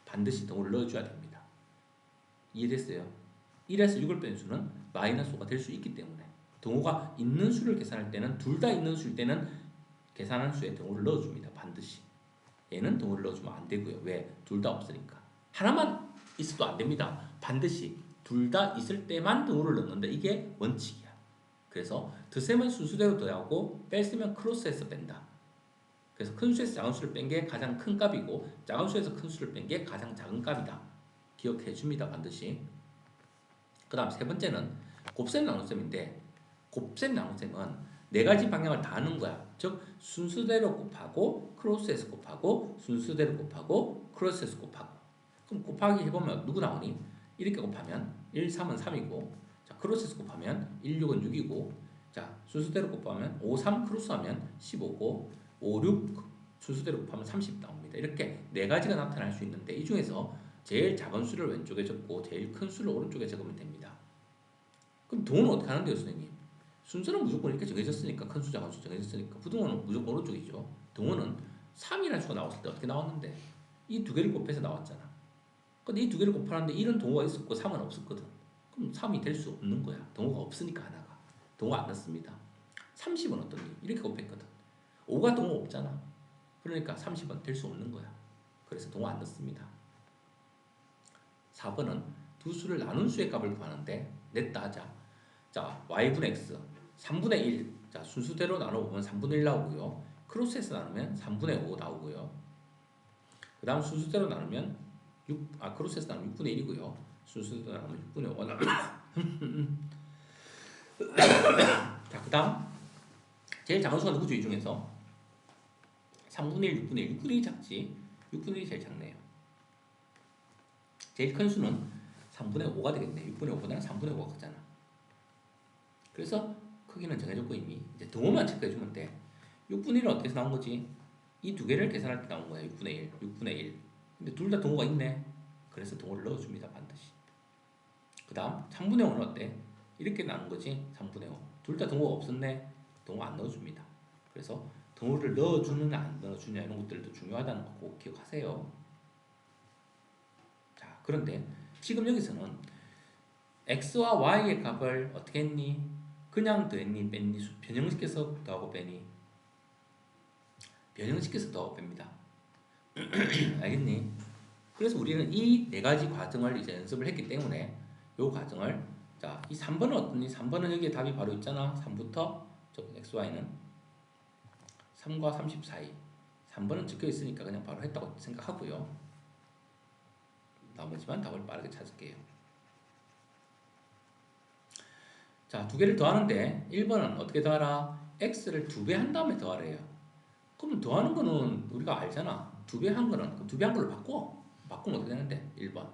반드시 동호를 넣어줘야 됩니다. 이해됐어요? 1에서 6을 뺀 수는 마이너스 5가 될 수 있기 때문에 동호가 있는 수를 계산할 때는 둘 다 있는 수일 때는 계산한 수에 동호를 넣어줍니다. 반드시. 얘는 동호를 넣어주면 안 되고요. 왜? 둘 다 없으니까. 하나만 있어도 안 됩니다. 반드시 둘 다 있을 때만 동호를 넣는데 이게 원칙이야. 그래서 덧셈은 순수대로 더하고 뺄셈은 크로스해서 뺀다. 그래서 큰 수에서 작은 수를 뺀 게 가장 큰 값이고 작은 수에서 큰 수를 뺀 게 가장 작은 값이다. 기억해 줍니다. 반드시. 그 다음 세 번째는 곱셈 나눗셈인데 곱셈 나눗셈은 네 가지 방향을 다 하는 거야. 즉 순수대로 곱하고 크로스해서 곱하고 순수대로 곱하고 크로스해서 곱하고. 그럼 곱하기 해보면 누구 나오니? 이렇게 곱하면 1, 3은 3이고 자 크로스해서 곱하면 1, 6은 6이고 자 순수대로 곱하면 5, 3 크로스하면 15고 5, 6 순수대로 곱하면 30 나옵니다. 이렇게 네 가지가 나타날 수 있는데 이 중에서 제일 작은 수를 왼쪽에 적고 제일 큰 수를 오른쪽에 적으면 됩니다. 그럼 동호는 어떻게 하는데요, 선생님? 순서는 무조건 이렇게 정해졌으니까 큰 수, 작은 수 정해졌으니까 부동호는 무조건 오른쪽이죠. 동호는 3이라는 수가 나왔을 때 어떻게 나왔는데 이 두 개를 곱해서 나왔잖아. 근데 이 두 개를 곱하는데 1은 동호가 있었고 3은 없었거든. 그럼 3이 될 수 없는 거야. 동호가 없으니까 하나가. 동호가 안 넣습니다. 30은 어떠니? 이렇게 곱했거든. 5가 동호 없잖아. 그러니까 30은 될 수 없는 거야. 그래서 동호 안 넣습니다. 4번은 두 수를 나눈 수의 값을 구하는데 냈다 하자. 자, y분의 x 3분의 1. 자, 순수대로 나눠보면 3분의 1 나오고요. 크로스해서 나누면 3분의 5 나오고요. 그 다음 순수대로 나누면 크로스해서 나누면 6분의 1이고요. 순수대로 나누면 6분의 5가 나옵니다. 자, 그 다음 제일 작은 수가 누구죠? 이 중에서 3분의 1, 6분의 1. 6분의 1이 작지. 6분의 1이 제일 작네요. 제일 큰 수는 3분의 5가 되겠네. 6분의 5보다는 3분의 5가 크잖아. 그래서 크기는 정해졌고 이미 이제 동호만 체크해주면 돼. 6분의 1은 어떻게 나온 거지? 이 두 개를 계산할 때 나온 거야. 6분의 1, 6분의 1. 근데 둘 다 동호가 있네. 그래서 동호를 넣어줍니다. 반드시. 그 다음 3분의 5는 어때? 이렇게 나온 거지. 3분의 5. 둘 다 동호가 없었네. 동호 안 넣어줍니다. 그래서 동호를 넣어주느냐 안 넣어주냐 이런 것들도 중요하다는 거 꼭 기억하세요. 자, 그런데 지금 여기서는 x와 y의 값을 어떻게 했니? 그냥 더했니? 뺐니? 변형시켜서 더하고 빼니? 변형시켜서 더하고 뺍니다. 알겠니? 그래서 우리는 이 네 가지 과정을 이제 연습을 했기 때문에 이 과정을 자, 이 3번은 어떠니? 3번은 여기에 답이 바로 있잖아. 3부터 xy는 3과 30 사이 3번은 적혀 있으니까 그냥 바로 했다고 생각하고요. 나머지만 답을 빠르게 찾을게요. 자, 두 개를 더하는데 1번은 어떻게 더하라? x를 2배 한 다음에 더하래요. 그러면 더하는 거는 우리가 알잖아. 2배 한 거는 2배 한 걸로 바꾸면 어떻게 되는데? 1번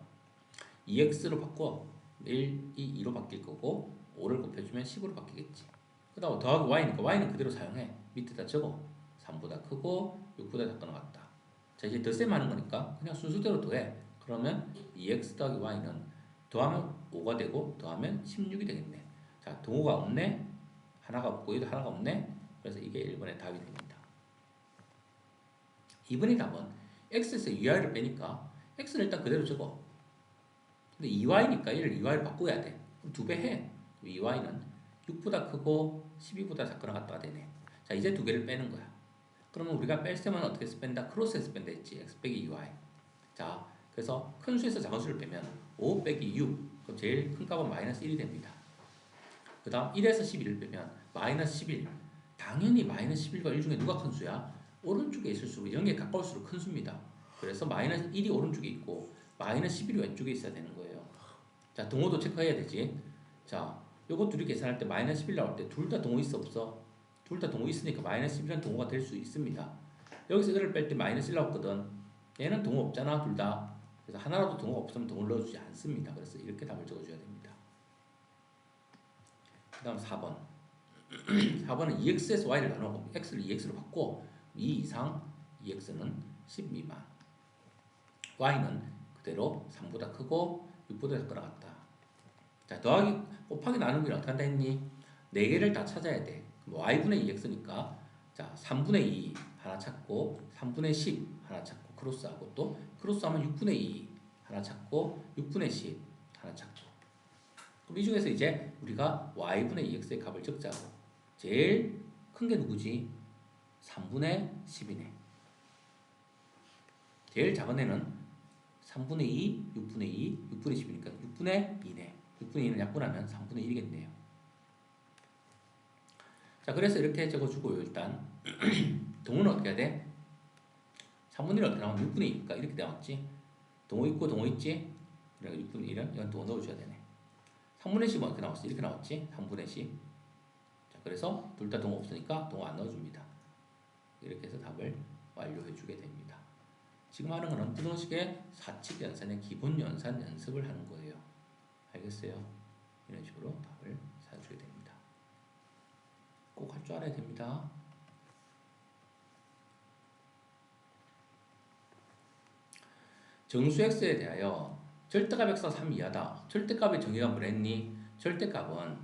2x로 바꿔 1, 2, 2로 바뀔 거고 5를 곱해주면 10으로 바뀌겠지. 그 다음 더하기 y니까 y는 그대로 사용해. 밑에다 적어. 3보다 크고 6보다 작거나 같다. 자, 이제 덧셈 하는 거니까 그냥 순수대로 더해. 그러면 2x 더하기 y는 더하면 5가 되고 더하면 16이 되겠네. 자, 동호가 없네. 하나가 없고 얘도 하나가 없네. 그래서 이게 1번의 답이 됩니다. 2번의 답은 x에서 2y를 빼니까 x는 일단 그대로 적어. 근데 2y니까 얘를 2y로 바꿔야 돼. 그럼 2배 해. 2y는 6보다 크고 12보다 작거나 같다가 되네. 자, 이제 두 개를 빼는 거야. 그러면 우리가 뺄셈은 어떻게 해서 뺀다? 크로스해서 뺀다 했지. x 빼기 2y. 자, 그래서 큰 수에서 작은 수를 빼면 5 빼기 6. 그럼 제일 큰 값은 마이너스 1이 됩니다. 그 다음 1에서 11을 빼면 마이너스 11. 당연히 마이너스 11과 1 중에 누가 큰 수야? 오른쪽에 있을수록 0에 가까울수록 큰 수입니다. 그래서 마이너스 1이 오른쪽에 있고 마이너스 11이 왼쪽에 있어야 되는 거예요. 자, 동호도 체크해야 되지. 자, 요거 둘이 계산할 때 마이너스 11 나올 때 둘 다 동호 있어 없어? 둘 다 동호 있으니까 마이너스 11은 동호가 될 수 있습니다. 여기서 1을 뺄 때 마이너스 1 나왔거든. 얘는 동호 없잖아, 둘 다. 그래서 하나라도 동호가 없으면 동호를 넣어주지 않습니다. 그래서 이렇게 답을 적어줘야 됩니다. 그 다음 4번. 4번은 2x에서 y를 나누고 x를 2x로 바꿔 2 이상 2x는 10 미만 y는 그대로 3보다 크고 6보다 작거나 같다. 자, 더하기 곱하기 나누기를 어떻게 한다 했니? 4개를 다 찾아야 돼. 그럼 y분의 2x니까 자 3분의 2 하나 찾고 3분의 10 하나 찾고 크로스하고 또 크로스하면 6분의 2 하나 찾고 6분의 10 하나 찾고 그럼 이 중에서 이제 우리가 y분의 2x의 값을 적자고 제일 큰 게 누구지? 3분의 10이네. 제일 작은 애는 3분의 2, 6분의 2, 6분의 10이니까 6분의 2네. 6분의 2는 약분하면 3분의 1이겠네요. 자, 그래서 이렇게 적어주고요. 일단 동호는 어떻게 해야 돼? 3분의 1은 어떻게 나오면 6분의 2니까 이렇게 나왔지. 동호 있고 동호 있지? 그러니까 6분의 1은 이건 동호 넣어줘야 되네. 3분의 10은 어떻게 나왔어? 이렇게 나왔지? 3분의 10. 자, 그래서 둘 다 동호 없으니까 동호 안 넣어줍니다. 이렇게 해서 답을 완료해주게 됩니다. 지금 하는 거는 부등식의 사칙 연산의 기본 연산 연습을 하는 거예요. 알겠어요? 이런 식으로 답을 찾아주게 됩니다. 꼭 할 줄 알아야 됩니다. 정수 x에 대하여 절대값 x가 3 이하다. 절대값의 정의가 뭐랬니? 절대값은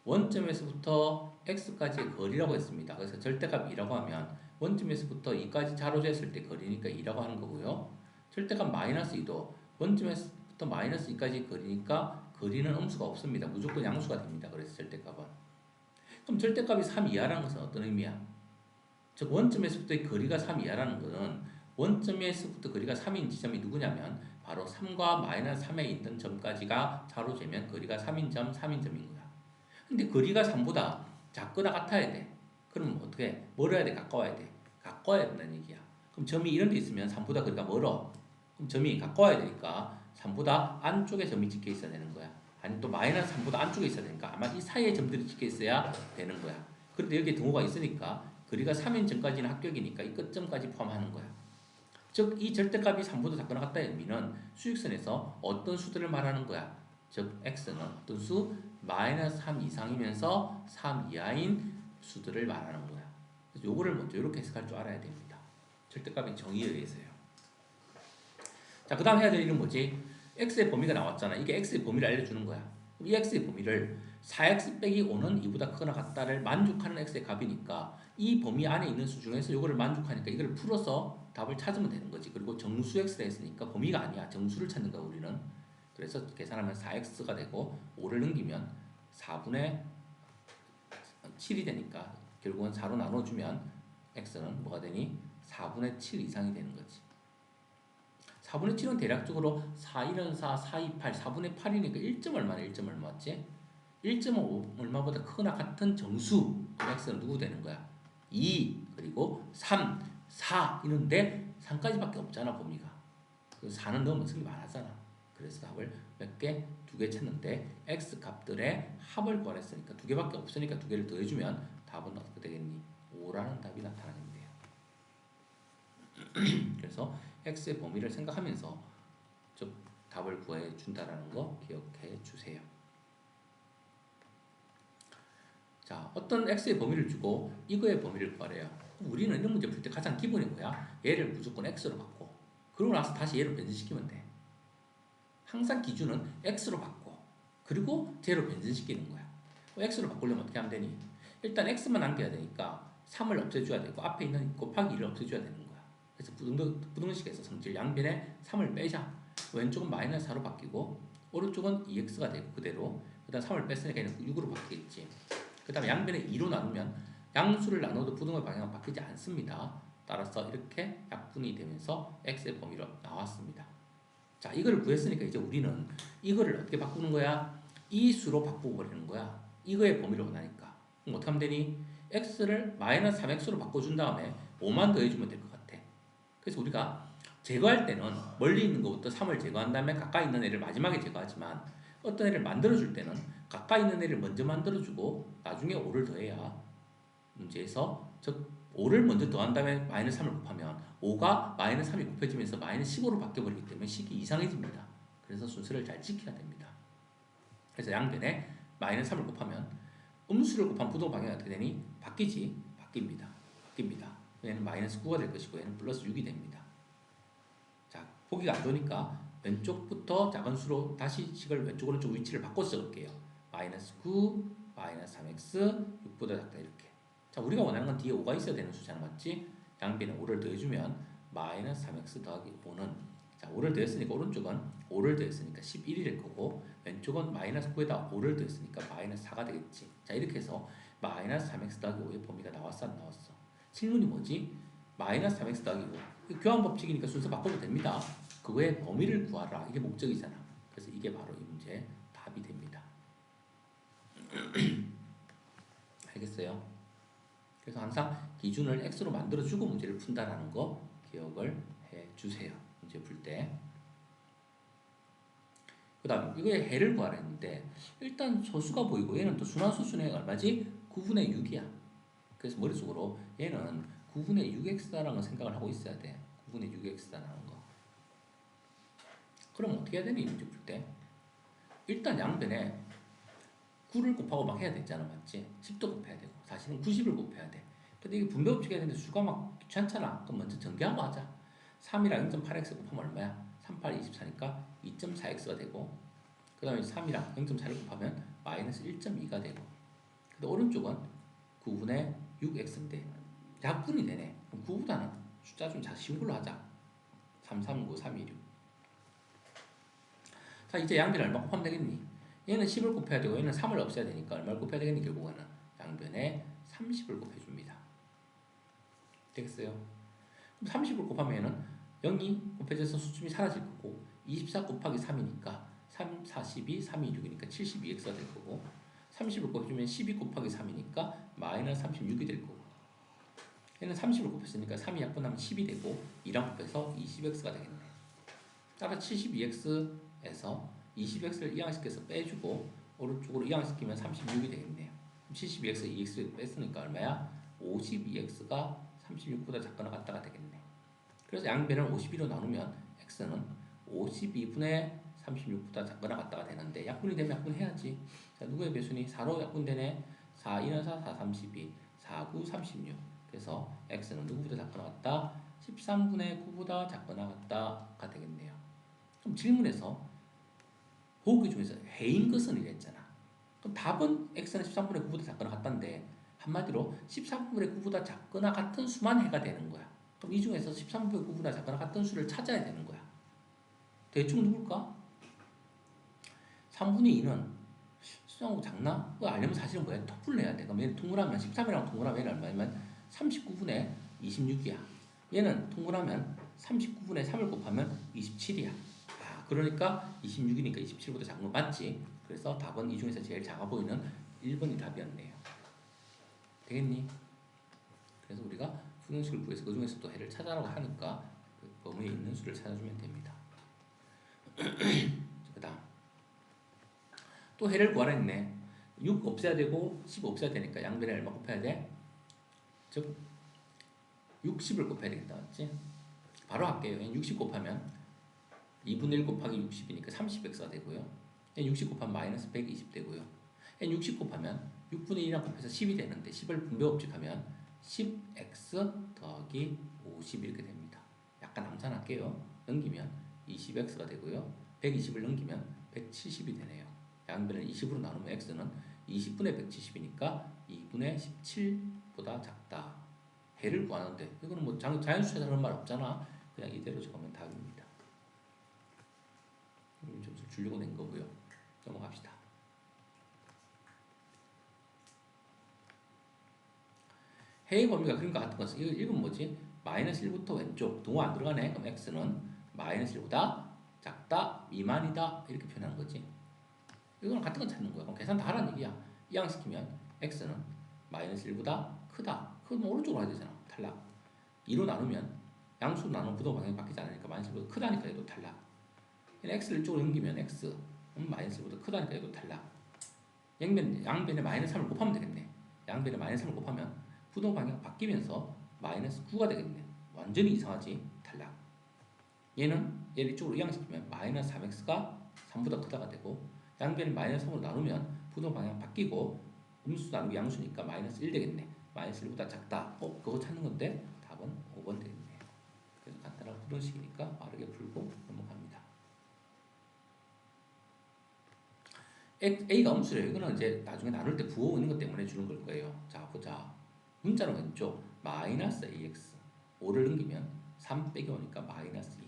원점에서부터 x까지의 거리라고 했습니다. 그래서 절대값 2라고 하면 원점에서부터 2까지 자로 쟀을 때 거리니까 2라고 하는 거고요. 절대값 마이너스 2도 원점에서부터 마이너스 2까지 거리니까 거리는 음수가 없습니다. 무조건 양수가 됩니다. 그래서 절대값은. 그럼 절대값이 3 이하라는 것은 어떤 의미야? 즉 원점에서부터의 거리가 3 이하라는 것은 원점에서부터 거리가 3인 지점이 누구냐면 바로 3과 마이너스 3에 있는 점까지가 자로 재면 거리가 3인 점, 3인 점인 거야. 근데 거리가 3보다 작거나 같아야 돼. 그럼 어떻게 해? 멀어야 돼? 가까워야 돼? 가까워야 된다는 얘기야. 그럼 점이 이런 데 있으면 3보다 거리가 멀어. 그럼 점이 가까워야 되니까 3보다 안쪽에 점이 찍혀 있어야 되는 거야. 아니 또 마이너스 3보다 안쪽에 있어야 되니까 아마 이 사이에 점들이 찍혀 있어야 되는 거야. 그런데 여기에 등호가 있으니까 거리가 3인 점까지는 합격이니까 이 끝점까지 포함하는 거야. 즉 이 절대값이 3보다 작거나 같다의 의미는 수직선에서 어떤 수들을 말하는 거야. 즉 x는 어떤 수 마이너스 3 이상이면서 3 이하인 수들을 말하는 거야. 그래서 요거를 먼저 이렇게 해석할 줄 알아야 됩니다. 절대값의 정의에 의해서요. 자, 그 다음 해야 될 일은 뭐지? x의 범위가 나왔잖아. 이게 x의 범위를 알려주는 거야. 이 x의 범위를 4x 빼기 5는 2보다 크거나 같다를 만족하는 x의 값이니까 이 범위 안에 있는 수 중에서 이거를 만족하니까 이걸 풀어서 답을 찾으면 되는 거지. 그리고 정수 x가 했으니까 범위가 아니야. 정수를 찾는 거야 우리는. 그래서 계산하면 4x가 되고 5를 넘기면 4분의 7이 되니까 결국은 4로 나눠주면 x는 뭐가 되니? 4분의 7 이상이 되는 거지. 4분의 7은 대략적으로 4, 1은 4, 4, 2, 8, 4분의 8이니까 1점 얼마나 1점 얼마였지? 1.5 얼마보다 크거나 같은 정수 x는 누구 되는 거야? 2 그리고 3, 4 이런데 3까지밖에 없잖아 범위가. 그래서 4는 너무 승이 많았잖아. 그래서 답을 몇 개? 2개 찾는데 x 값들의 합을 구하랬으니까 2개밖에 없으니까 2개를 더해주면 답은 어떻게 되겠니? 5라는 답이 나타나겠네요. 그래서 x의 범위를 생각하면서 즉 답을 구해 준다라는 거 기억해 주세요. 자, 어떤 x의 범위를 주고 이거의 범위를 구하래요. 우리는 이런 문제 풀 때 가장 기본이 뭐야? 얘를 무조건 x로 바꿔. 그러고 나서 다시 얘로 변신시키면 돼. 항상 기준은 x로 바꿔. 그리고 쟤로 변신시키는 거야. x로 바꾸려면 어떻게 하면 되니? 일단 x만 남겨야 되니까 3을 없애줘야 되고 앞에 있는 곱하기 1을 없애줘야 되는 거야. 그래서 부등식에서 성질 양변에 3을 빼자. 왼쪽은 마이너스 4로 바뀌고 오른쪽은 2x가 되고 그대로 그 다음 3을 뺐으니까 얘는 6으로 바뀌겠지. 그 다음에 양변에 2로 나누면 양수를 나눠도 부등의 방향은 바뀌지 않습니다. 따라서 이렇게 약분이 되면서 x의 범위로 나왔습니다. 자, 이거를 구했으니까 이제 우리는 이거를 어떻게 바꾸는 거야? 이 수로 바꾸고 버리는 거야. 이거의 범위를 원하니까. 그럼 어떻게 하면 되니? x를 마이너스 3x로 바꿔준 다음에 5만 더해주면 될 것 같아. 그래서 우리가 제거할 때는 멀리 있는 것부터 3을 제거한 다음에 가까이 있는 애를 마지막에 제거하지만 어떤 애를 만들어줄 때는 가까이 있는 애를 먼저 만들어주고 나중에 5를 더해야 문제에서 즉 5를 먼저 더한 다음에 마이너스 3을 곱하면 5가 마이너스 3이 곱해지면서 마이너스 15로 바뀌어버리기 때문에 식이 이상해집니다. 그래서 순서를 잘 지켜야 됩니다. 그래서 양변에 마이너스 3을 곱하면 음수를 곱한 부동 방향이 어떻게 되니? 바뀌지? 바뀝니다. 얘는 마이너스 9가 될 것이고 얘는 플러스 6이 됩니다. 자, 보기가 안 좋으니까 왼쪽부터 작은 수로 다시 식을 왼쪽 오른쪽 위치를 바꿔서 적을게요. 마이너스 9, 마이너스 3x, 6보다 작다 이렇게. 자, 우리가 원하는 건 뒤에 5가 있어야 되는 숫자는 맞지? 양변에 5를 더해주면 마이너스 3x 더하기 5는 자, 5를 더했으니까 오른쪽은 5를 더했으니까 11이 될 거고 왼쪽은 마이너스 9에다 5를 더했으니까 마이너스 4가 되겠지. 자, 이렇게 해서 마이너스 3x 더하기 5의 범위가 나왔어 안 나왔어? 질문이 뭐지? 마이너스 3x 더하기 5. 교환 법칙이니까 순서 바꿔도 됩니다. 그거의 범위를 구하라. 이게 목적이잖아. 그래서 이게 바로 이 문제 답이 됩니다. 알겠어요? 그래서 항상 기준을 x로 만들어주고 문제를 푼다라는 거 기억을 해주세요. 문제 풀 때. 그 다음 이거의 해를 구하라 했는데 일단 소수가 보이고 얘는 또 순환소수는 얼마지? 9분의 6이야. 그래서 머릿속으로 얘는 9분의 6x라는 걸 생각을 하고 있어야 돼. 9분의 6x라는 거. 그럼 어떻게 해야 되니? 문제 풀 때. 일단 양변에 9를 곱하고 막 해야 되잖아. 맞지? 10도 곱해야 되고 사실은 90을 곱해야 돼. 근데 이게 분배 법칙 해야 되는데 수가 막 귀찮잖아. 그럼 먼저 전개하고 하자. 3이랑 0.8x 곱하면 얼마야? 38, 24니까 2.4x가 되고 그 다음에 3이랑 0.4를 곱하면 마이너스 1.2가 되고 근데 오른쪽은 9분의 6x인데 약분이 되네. 그럼 9보다는 숫자 좀 쉬운 걸로 하자. 339, 326. 자, 이제 양변을 얼마 곱하면 되겠니? 얘는 10을 곱해야 되고 얘는 3을 없애야 되니까 얼마를 곱해야 되겠니? 결국에는 양변에 30을 곱해줍니다. 되겠어요? 그럼 30을 곱하면 얘는 0이 곱해져서 수침이 사라질 거고 24 곱하기 3이니까 3, 42, 3, 2, 6이니까 72x가 될 거고 30을 곱해주면 12 곱하기 3이니까 마이너스 36이 될 거고 얘는 30을 곱했으니까 3이 약분하면 10이 되고 2랑 곱해서 20x가 되겠네. 따라 72x에서 20x를 이항시켜서 빼주고 오른쪽으로 이항시키면 36이 되겠네요. 72x, 2x 뺐으니까 얼마야? 52x가 36보다 작거나 같다가 되겠네. 그래서 양변을 52로 나누면 x는 52분의 36보다 작거나 같다가 되는데 약분이 되면 약분해야지. 자, 누구의 배수니? 4로 약분되네. 4, 2는 4, 4, 32, 4, 9, 36. 그래서 x는 누구보다 작거나 같다? 13분의 9보다 작거나 같다가 되겠네요. 그럼 질문에서 보기 중에서 해인 것은 이랬잖아. 그럼 답은 x는 13분의 9보다 작거나 같다인데 한마디로 13분의 9보다 작거나 같은 수만 해가 되는 거야. 그럼 이 중에서 13분의 9보다 작거나 같은 수를 찾아야 되는 거야. 대충 누굴까? 3분의 2는 수정하고 작나? 그거 알려면 사실은 뭐야? 토플 내야 돼. 그럼 얘는 동그라면 13이랑 동그라면 얘는 얼마냐면 39분의 26이야. 얘는 동그라면 39분의 3을 곱하면 27이야. 아, 그러니까 26이니까 27보다 작은 거 맞지? 그래서 답은 이 중에서 제일 작아 보이는 1번이 답이었네요. 되겠니? 그래서 우리가 수능식을 구해서 그 중에서 또 해를 찾아라고 하니까 그 범위에 있는 수를 찾아주면 됩니다. 그 다음 또 해를 구하라 했네. 6 없애야 되고 10 없애야 되니까 양변에 얼마 곱해야 돼? 즉 60을 곱해야 되겠다. 맞지? 바로 할게요. 60 곱하면 2분의 1 곱하기 60이니까 30x가 되고요. 60 곱하면 마이너스 120 되고요. 60 곱하면 6분의 1이랑 곱해서 10이 되는데 10을 분배 법칙하면 10x 더하기 50 이렇게 됩니다. 약간 암산할게요. 넘기면 20x가 되고요. 120을 넘기면 170이 되네요. 양변을 20으로 나누면 x는 20분의 170이니까 2분의 17보다 작다. 해를 구하는데 이거는 뭐 자연수에서 그런 말 없잖아. 그냥 이대로 적으면 답입니다. 점수 주려고 낸 거고요. 넘어갑시다. 해의 범위가 그림과 같은 것은 이거 1은 뭐지? 마이너스 1부터 왼쪽 동호 안 들어가네. 그럼 x는 마이너스 1보다 작다, 미만이다 이렇게 표현하는 거지. 이거랑 같은 건 찾는 거야. 그럼 계산 다 하라는 얘기야. 이항시키면 x는 마이너스 1보다 크다. 그럼 오른쪽으로 가야 되잖아. 탈락. 2로 나누면 양수로 나누면 부동 방향이 바뀌지 않으니까 마이너스 1보다 크다니까 얘도 탈락. x를 이쪽으로 넘기면 x 마이너스 1보다 크다니까 얘도 탈락. 양변에 마이너스 3을 곱하면 되겠네. 양변에 마이너스 3을 곱하면 부동 방향 바뀌면서 마이너스 9가 되겠네. 완전히 이상하지? 탈락. 얘를 이쪽으로 이항시키면 마이너스 3x가 3보다 크다가 되고 양변을 마이너스 3으로 나누면 부동 방향 바뀌고 음수 나누기 양수니까 마이너스 1 되겠네. 마이너스 1보다 작다. 그거 찾는 건데 답은 5번 되겠네요. 그래서 간단한 부등식이니까 빠르게 풀고 넘어갑니다. A가 음수래요. 이거는 이제 나중에 나눌 때 부호 있는 것 때문에 주는 걸 거예요. 자, 보자. 문자는 왼쪽 마이너스 ax 5를 넘기면 3 빼기 오니까 마이너스 2.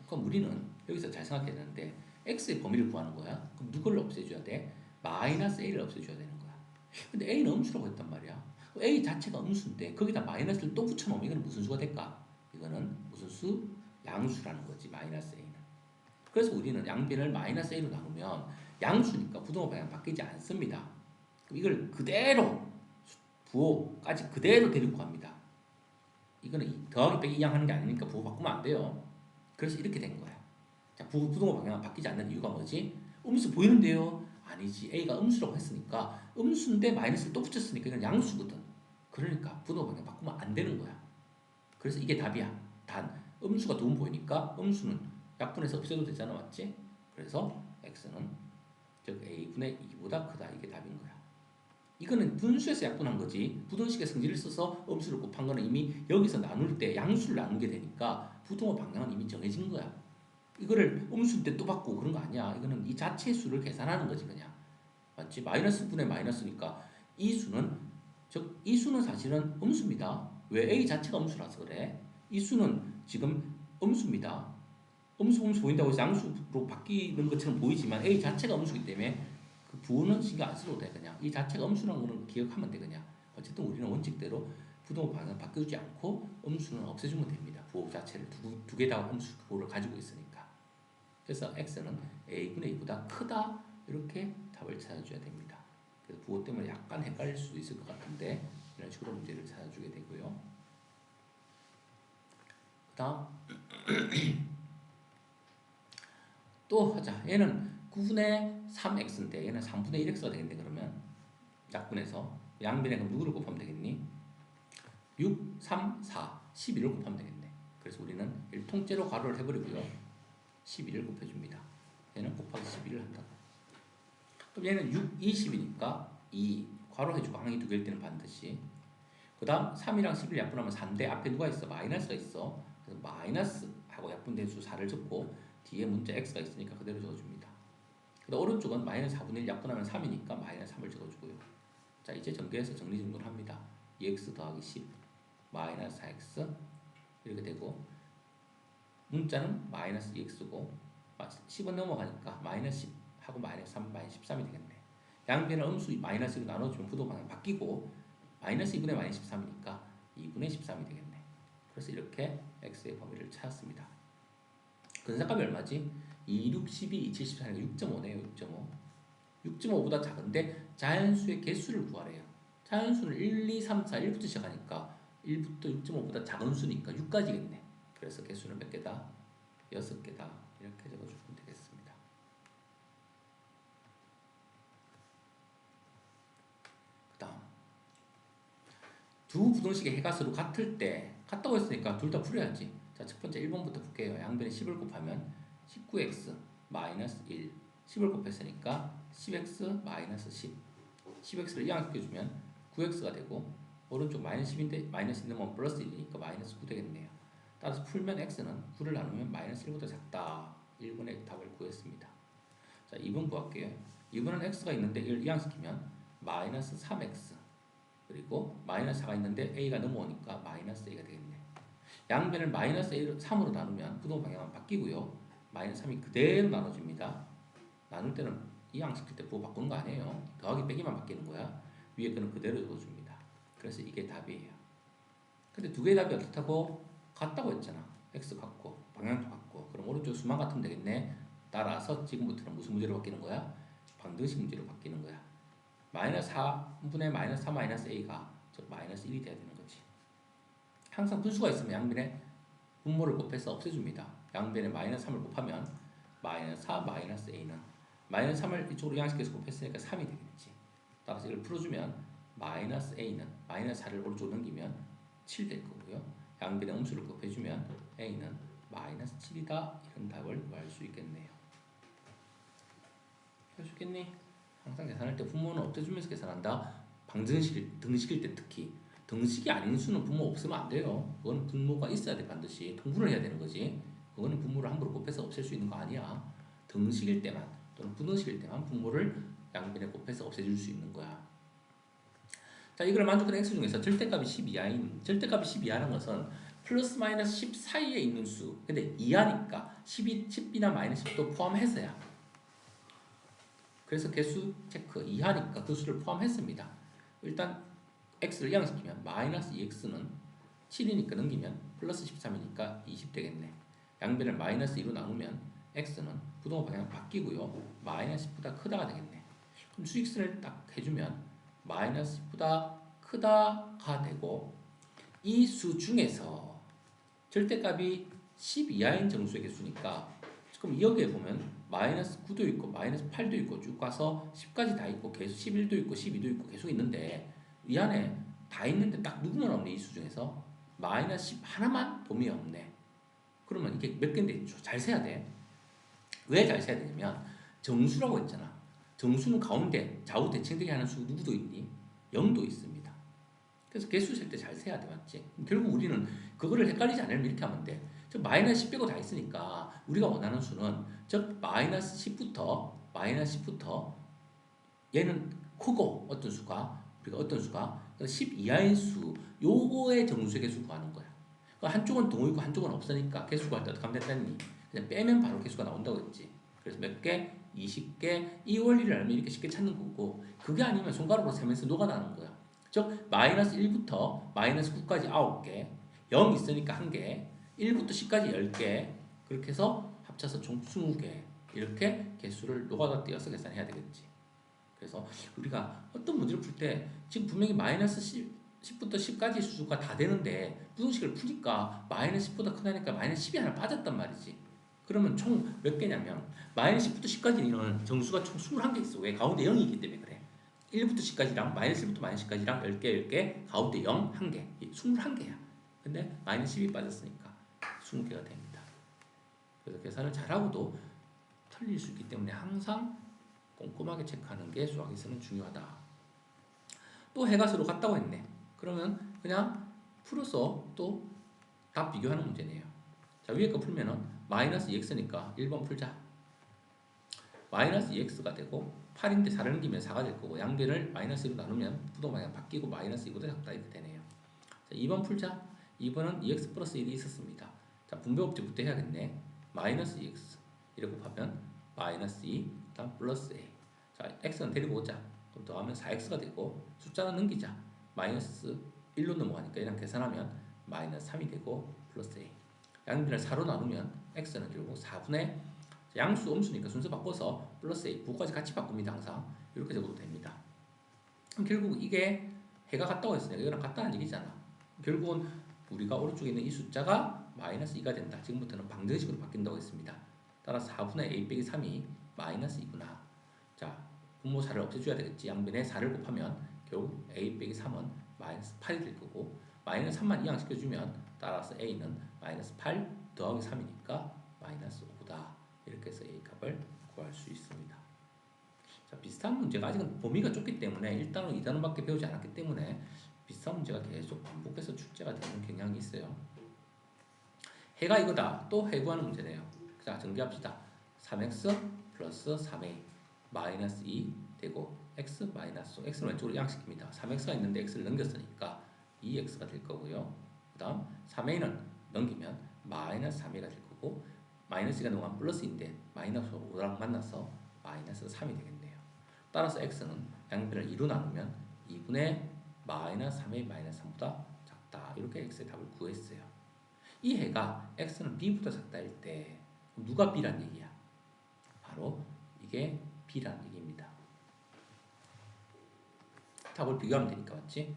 그럼 우리는 여기서 잘 생각해야 되는데 x의 범위를 구하는 거야. 그럼 누구를 없애줘야 돼? 마이너스 a를 없애줘야 되는 거야. 근데 a는 음수라고 했단 말이야. a 자체가 음수인데 거기다 마이너스를 또 붙여놓으면 이거는 무슨 수가 될까? 이거는 무슨 수? 양수라는 거지. 마이너스 a는. 그래서 우리는 양변을 마이너스 a로 나누면 양수니까 부등호 방향 바뀌지 않습니다. 그럼 이걸 그대로 부호까지 그대로 데리고 갑니다. 이거는 더하기 빼기 이양 하는 게 아니니까 부호 바꾸면 안 돼요. 그래서 이렇게 된 거야. 자, 부등호 방향은 바뀌지 않는 이유가 뭐지? 음수 보이는데요? 아니지. a가 음수라고 했으니까 음수인데 마이너스를 또 붙였으니까 이건 양수거든. 그러니까 부등호 방향 바꾸면 안 되는 거야. 그래서 이게 답이야. 단 음수가 두 번 보이니까 음수는 약분해서 없애도 되잖아, 맞지? 그래서 x는 즉 a분의 2보다 크다. 이게 답인 거야. 이거는 분수에서 약분한 거지. 부등식의 성질을 써서 음수를 곱한 거는 이미 여기서 나눌 때 양수를 나누게 되니까 부등호 방향은 이미 정해진 거야. 이거를 음수인데 또 바꾸고 그런 거 아니야. 이거는 이 자체의 수를 계산하는 거지 그냥. 맞지? 마이너스 분의 마이너스니까 이 수는 즉 이 수는 사실은 음수입니다. 왜? a 자체가 음수라서 그래. 이 수는 지금 음수입니다. 음수 보인다고 해서 양수로 바뀌는 것처럼 보이지만 a 자체가 음수이기 때문에 그 부호는 신경 안 써도 돼. 그냥 이 자체가 음수라는 거는 기억하면 돼. 그냥 어쨌든 우리는 원칙대로 부등호 방향 바뀌지 않고 음수는 없애주면 됩니다. 부호 자체를 두 개 다 음수 부호를 가지고 있으니까. 그래서 x는 a분의 2보다 크다. 이렇게 답을 찾아줘야 됩니다. 그래서 부호 때문에 약간 헷갈릴 수도 있을 것 같은데 이런 식으로 문제를 찾아주게 되고요. 그 다음 또 하자. 얘는 9분의 3x인데 얘는 3분의 1x가 되겠네. 그러면 약분해서 양변에 그럼 누구를 곱하면 되겠니? 6, 3, 4, 11을 곱하면 되겠네. 그래서 우리는 일통째로 괄호를 해버리고요. 11을 곱해줍니다. 얘는 곱하기 11을 한다고. 그럼 얘는 6, 20이니까 2 괄호 해주고 항이 두 개일 때는 반드시. 그 다음 3이랑 11 약분하면 4인데 앞에 누가 있어? 마이너스가 있어. 그래서 마이너스 하고 약분된 수 4를 적고 뒤에 문자 x가 있으니까 그대로 적어줍니다. 그 다음 오른쪽은 마이너스 4분의 1 약분하면 3이니까 마이너스 3을 적어주고요. 자, 이제 전개해서 정리정돈을 합니다. 2x 더하기 10 마이너스 4x 이렇게 되고 문자는 마이너스 2x고 10은 넘어가니까 마이너스 10 하고 마이너스 3, 마이너스 13이 되겠네. 양변을 음수 마이너스로 나눠주면 부도 방향 바뀌고 마이너스 2분의 마이너스 13이니까 2분의 13이 되겠네. 그래서 이렇게 x의 범위를 찾았습니다. 근사값이 얼마지? 2, 6, 12, 2, 7, 14니까 6.5네요. 6.5. 6.5보다 작은데 자연수의 개수를 구하래요. 자연수는 1, 2, 3, 4, 1부터 시작하니까 1부터 6.5보다 작은 수니까 6까지겠네. 그래서 개수는 몇 개다? 6개다. 이렇게 적어주면 되겠습니다. 그 다음 두 부등식의 해가 서로 같을 때 같다고 했으니까 둘 다 풀어야지. 자, 첫 번째 1번부터 볼게요. 양변에 10을 곱하면 19x 마이너스 1 10을 곱했으니까 10x 마이너스 10 10x를 이항시켜주면 9x가 되고 오른쪽 마이너스 10인데 마이너스 1은 플러스 1이니까 마이너스 9 되겠네요. 따라서 풀면 x는 9를 나누면 마이너스 1보다 작다. 1번의 답을 구했습니다. 자, 2번 구할게요. 2번은 x가 있는데 이걸 이항시키면 마이너스 3x 그리고 마이너스 4가 있는데 a가 넘어오니까 마이너스 a가 되겠네. 양변을 마이너스 3으로 나누면 부동 방향은 바뀌고요. 마이너스 3이 그대로 나눠집니다. 나눌 때는 이항시킬 때 부호 바꾸는 거 아니에요. 더하기 빼기만 바뀌는 거야. 위에 거는 그대로 적어줍니다. 그래서 이게 답이에요. 근데 두 개의 답이 어떻다고? 같다고 했잖아. x 같고 방향도 같고 그럼 오른쪽 수만 같으면 되겠네. 따라서 지금부터는 무슨 문제로 바뀌는 거야? 방정식 문제로 바뀌는 거야. 마이너스 4분의 마이너스 4 마이너스 a가 즉 마이너스 1이 돼야 되는 거지. 항상 분수가 있으면 양변에 분모를 곱해서 없애줍니다. 양변에 마이너스 3을 곱하면 마이너스 4 마이너스 a는 마이너스 3을 이쪽으로 이항시켜서 곱했으니까 3이 되겠지. 따라서 이걸 풀어주면 마이너스 a는 마이너스 4를 오른쪽으로 넘기면 7 될 거고요. 양변에 음수를 곱해주면 a는 마이너스 7이다. 이런 답을 구할 수 있겠네요. 할 수 있겠니? 항상 계산할 때 분모는 없애주면서 계산한다. 방정식, 등식일 때 특히 등식이 아닌 수는 분모 없으면 안 돼요. 그건 분모가 있어야 돼. 반드시 통분을 해야 되는 거지. 그거는 분모를 함부로 곱해서 없앨 수 있는 거 아니야. 등식일 때만 또는 부등식일 때만 분모를 양변에 곱해서 없애줄 수 있는 거야. 자, 이걸 만족하는 x 중에서 절대값이 10 이하인 절대값이 10 이하라는 것은 플러스 마이너스 10 사이에 있는 수. 근데 이하니까 10이나 마이너스 10도 포함해서야. 그래서 개수 체크 이하니까 그 수를 포함했습니다. 일단 x를 이항시키면 마이너스 2x는 7이니까 넘기면 플러스 13이니까 20 되겠네. 양변을 마이너스 2로 나누면 x는 부동호 방향 바뀌고요. 마이너스 10보다 크다가 되겠네. 그럼 수익수를 딱 해주면 마이너스 10보다 크다가 되고 이 수 중에서 절대값이 10 이하인 정수의 개수니까 그럼 여기에 보면 마이너스 9도 있고 마이너스 8도 있고 쭉 가서 10까지 다 있고 계속 11도 있고 12도 있고 계속 있는데 이 안에 다 있는데 딱 누구만 없네. 이 수 중에서 마이너스 10 하나만 돔이 없네. 그러면 이게 몇 개인데 잘 세야 돼. 왜 잘 세야 되냐면 정수라고 했잖아. 정수는 가운데 좌우 대칭되게 하는 수 누구도 있니? 0도 있습니다. 그래서 개수 셀 때 잘 세야 돼. 맞지? 결국 우리는 그거를 헷갈리지 않으면 이렇게 하면 돼. 저 마이너스 10 빼고 다 있으니까 우리가 원하는 수는 즉 마이너스 10부터 얘는 크고 어떤 수가 우리가 어떤 수가 10 이하인 수 요거의 정수의 개수 구하는 거야. 한쪽은 동호 있고 한쪽은 없으니까 개수 구할 때 어떻게 하면 된다니? 그냥 빼면 바로 개수가 나온다고 했지. 그래서 몇 개? 20개. 이 원리를 알면 이렇게 쉽게 찾는 거고 그게 아니면 손가락으로 세면서 녹아나는 거야. 즉 마이너스 1부터 마이너스 9까지 9개 0 있으니까 1개 1부터 10까지 10개 그렇게 해서 합쳐서 총 20개 이렇게 개수를 노가다 띄어서 계산해야 되겠지. 그래서 우리가 어떤 문제를 풀 때 지금 분명히 마이너스 10부터 10까지 수가 다 되는데 부등식을 푸니까 마이너스 10보다 크다니까 마이너스 10이 하나 빠졌단 말이지. 그러면 총 몇 개냐면 마이너스 10부터 10까지는 정수가 총 21개 있어. 왜? 가운데 0이 있기 때문에 그래. 1부터 10까지랑 마이너스 1부터 마이너스 10까지랑 10개 10개 가운데 0 1개 21개야. 근데 마이너스 10이 빠졌으니까 20개가 됩니다. 그래서 계산을 잘하고도 틀릴 수 있기 때문에 항상 꼼꼼하게 체크하는 게 수학에서는 중요하다. 또 해가 서로 같다고 했네. 그러면 그냥 풀어서 또 답 비교하는 문제네요. 자, 위에 거 풀면은 마이너스 2x니까 1번 풀자. 마이너스 2x가 되고 8인데 4를 넘기면 4가 될 거고 양변을 마이너스 2로 나누면 부동방향 바뀌고 마이너스 2보다 작다 이렇게 되네요. 자, 2번 풀자. 2번은 2x 플러스 1이 있었습니다. 자, 분배법칙부터 해야겠네. 마이너스 2x 이렇게 곱하면 마이너스 2 그다음 플러스 a. 자, x는 데리고 오자. 그럼 더하면 4x가 되고 숫자는 넘기자. 마이너스 1로 넘어가니까 이랑 계산하면 마이너스 3이 되고 플러스 a. 양변을 4로 나누면 x는 결국 4분의 양수 음수니까 순서 바꿔서 플러스 a 부호까지 같이 바꿉니다. 항상 이렇게 적어도 됩니다. 그럼 결국 이게 해가 같다고 했으니까 이거랑 같다는 얘기잖아. 결국은 우리가 오른쪽에 있는 이 숫자가 마이너스 2가 된다. 지금부터는 방정식으로 바뀐다고 했습니다. 따라서 4분의 a 빼기 3이 마이너스 2구나. 자, 분모 4를 없애줘야 되겠지. 양변에 4를 곱하면 결국 a 빼기 3은 마이너스 8이 될 거고 마이너스 3만 이항시켜주면 따라서 a는 마이너스 8 더하기 3이니까 마이너스 5다. 이렇게 해서 a 값을 구할 수 있습니다. 자, 비슷한 문제가 아직은 범위가 좁기 때문에 1단원, 2단원밖에 배우지 않았기 때문에 비슷한 문제가 계속 반복해서 출제가 되는 경향이 있어요. 해가 이거다. 또 해 구하는 문제네요. 자, 정리합시다. 3x 플러스 3a 마이너스 2 되고 x 마이너스 x는 왼쪽으로 이항시킵니다. 3x가 있는데 x를 넘겼으니까 2x가 될 거고요. 그 다음 3a는 넘기면 마이너스 3a가 될 거고 마이너스가 넘어가면 플러스인데 마이너스 5랑 만나서 마이너스 3이 되겠네요. 따라서 x는 양변을 2로 나누면 2분의 마이너스 3a 마이너스 3보다 작다. 이렇게 x의 답을 구했어요. 이 해가 x는 b보다 작다 할 때 누가 b란 얘기야? 바로 이게 b란 얘기입니다. 답을 비교하면 되니까 맞지?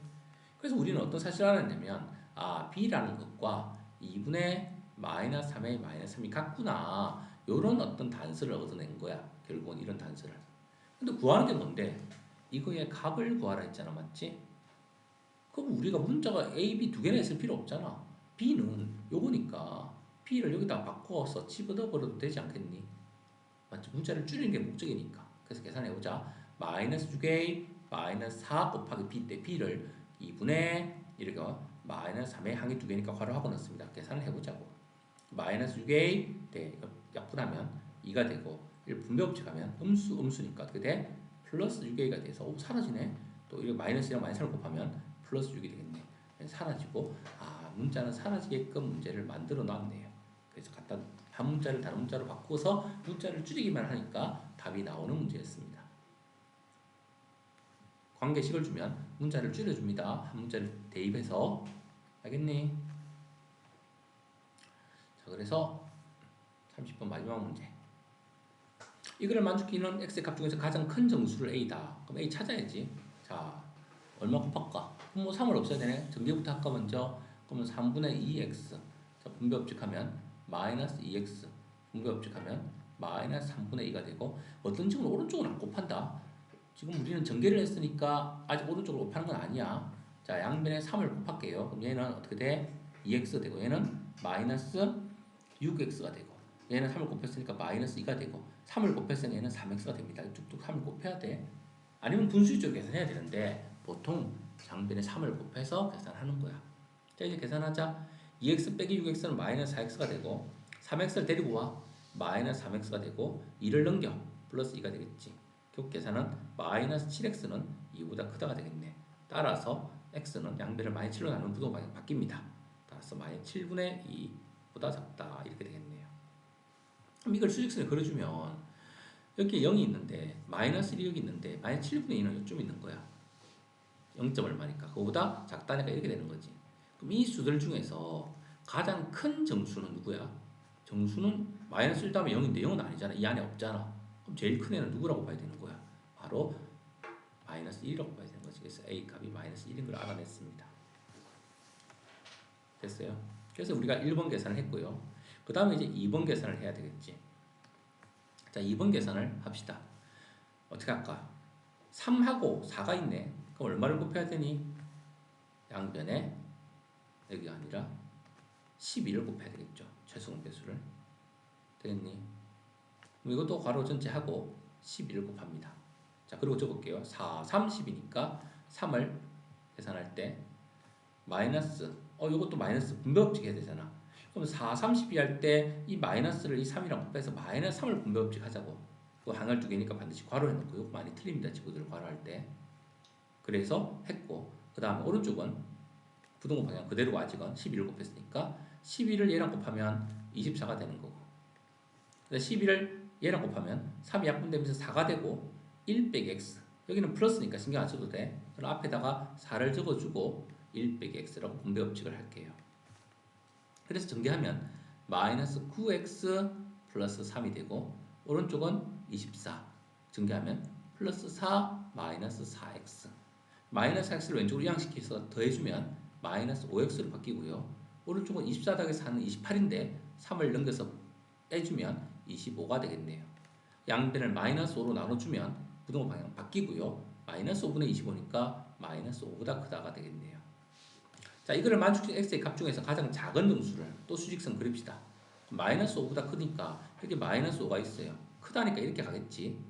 그래서 우리는 어떤 사실을 알았냐면 b라는 것과 2분의 마이너스 3의 마이너스 3이 같구나. 요런 어떤 단서를 얻어낸 거야. 결국은 이런 단서를. 근데 구하는 게 뭔데? 이거의 값을 구하라 했잖아. 맞지? 그럼 우리가 문자가 A, B 두 개나 있을 필요 없잖아. B는 요거니까 B를 여기다 바꿔서 집어넣어 버려도 되지 않겠니? 맞지? 문자를 줄이는 게 목적이니까. 그래서 계산해보자. 마이너스 6A 마이너스 4 곱하기 B 때 B를 2분의 이렇게 마이너스 3의 항이 두 개니까 괄호하고 넣습니다. 계산을 해보자고. 마이너스 6A 때 이거 약분하면 2가 되고 1 분배법칙 하면 음수니까 어떻게 돼? 플러스 6A가 돼서 사라지네. 또 이거 마이너스랑 마이너스를 곱하면 플러스 6이 되겠네. 사라지고 문자는 사라지게끔 문제를 만들어 놨네요. 그래서 갖다 한 문자를 다른 문자로 바꿔서 문자를 줄이기만 하니까 답이 나오는 문제였습니다. 관계식을 주면 문자를 줄여줍니다. 한 문자를 대입해서. 알겠니? 자, 그래서 30번 마지막 문제. 이거를 만족시키는 x의 값 중에서 가장 큰 정수를 a다. 그럼 a 찾아야지. 자, 얼마 곱할까? 그럼 뭐 3을 없애야 되네. 전개부터 할까 먼저. 그러면 3분의 2x. 자, 분배법칙 하면 마이너스 2x. 분배법칙 하면 마이너스 3분의 2가 되고, 어떤 식으로 오른쪽은 안 곱한다. 지금 우리는 전개를 했으니까 아직 오른쪽으로 곱하는 건 아니야. 자, 양변에 3을 곱할게요. 그럼 얘는 어떻게 돼? 2x 되고, 얘는 마이너스 6x가 되고, 얘는 3을 곱했으니까 마이너스 2가 되고, 3을 곱했으니까 얘는 3x가 됩니다. 뚝뚝 3을 곱해야 돼. 아니면 분수식적으로 계산해야 되는데 보통 장변에 3을 곱해서 계산하는 거야. 자, 이제 계산하자. 2x 빼기 6x는 마이너스 4x가 되고, 3x를 데리고 와. 마이너스 3x가 되고, 2를 넘겨. 플러스 2가 되겠지. 결국 계산은 마이너스 7x는 2보다 크다가 되겠네. 따라서 x는 양변을 마이너스 7로 나누는 부동 방향 바뀝니다. 따라서 마이너스 7분의 2보다 작다. 이렇게 되겠네요. 그럼 이걸 수직선에 그려주면 여기 0이 있는데 마이너스 1이 여기 있는데 마이너스 7분의 2는 이쯤 있는 거야. 0점 얼마니까. 그거보다 작다니까 이렇게 되는 거지. 그럼 이 수들 중에서 가장 큰 정수는 누구야? 정수는 마이너스 1 다음에 0인데 0은 아니잖아. 이 안에 없잖아. 그럼 제일 큰 애는 누구라고 봐야 되는 거야? 바로 마이너스 1이라고 봐야 되는 거지. 그래서 A 값이 마이너스 1인 걸 알아냈습니다. 됐어요? 그래서 우리가 1번 계산을 했고요. 그 다음에 이제 2번 계산을 해야 되겠지. 자, 2번 계산을 합시다. 어떻게 할까? 3하고 4가 있네. 그럼 얼마를 곱해야 되니? 양변에 여기가 아니라 12를 곱해야 되겠죠. 최소공 배수를. 되겠니? 그럼 이것도 괄호 전체하고 12를 곱합니다. 자, 그리고 적을게요. 4, 30이니까 3을 계산할 때 마이너스, 이것도 마이너스 분배법칙 해야 되잖아. 그럼 4, 32 할 때 이 마이너스를 이 3이랑 곱해서 마이너스 3을 분배법칙 하자고. 그 항을 두 개니까 반드시 괄호 해놓고, 이거 많이 틀립니다. 친구들 괄호할 때. 그래서 했고, 그 다음에 오른쪽은 부동호 방향 그대로 아직은 12를 곱했으니까 12를 얘랑 곱하면 24가 되는 거고, 12를 얘랑 곱하면 3이 약분되면서 4가 되고 1 빼기 x. 여기는 플러스니까 신경 안 써도 돼. 그럼 앞에다가 4를 적어주고 1 빼기 x라고 분배법칙을 할게요. 그래서 전개하면 마이너스 9x 플러스 3이 되고, 오른쪽은 24. 전개하면 플러스 4 마이너스 4x. 마이너스 x를 왼쪽으로 이항시켜서 더해주면 마이너스 5x로 바뀌고요. 오른쪽은 24 더하기 4는 28인데 3을 넘겨서 빼주면 25가 되겠네요. 양변을 마이너스 5로 나눠주면 부동호 방향 바뀌고요. 마이너스 5분의 25니까 마이너스 5보다 크다가 되겠네요. 자, 이거를 만족시킨 x의 값 중에서 가장 작은 정수를 또 수직선 그립시다. 마이너스 5보다 크니까 여기 마이너스 5가 있어요. 크다니까 이렇게 가겠지.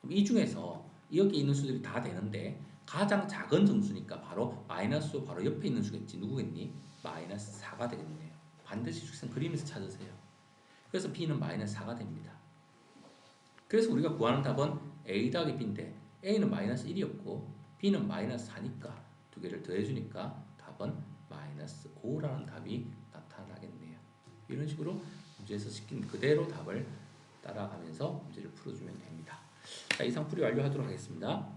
그럼 이 중에서 여기 있는 수들이 다 되는데 가장 작은 정수니까 바로 마이너스 5 바로 옆에 있는 수겠지. 누구겠니? 마이너스 4가 되겠네요. 반드시 수직선 그리면서 찾으세요. 그래서 b는 마이너스 4가 됩니다. 그래서 우리가 구하는 답은 a 더하기 b인데 a는 마이너스 1이었고 b는 마이너스 4니까 두 개를 더해주니까 답은 마이너스 5라는 답이 나타나겠네요. 이런 식으로 문제에서 시킨 그대로 답을 따라가면서 문제를 풀어주면 됩니다. 자, 이상 풀이 완료하도록 하겠습니다.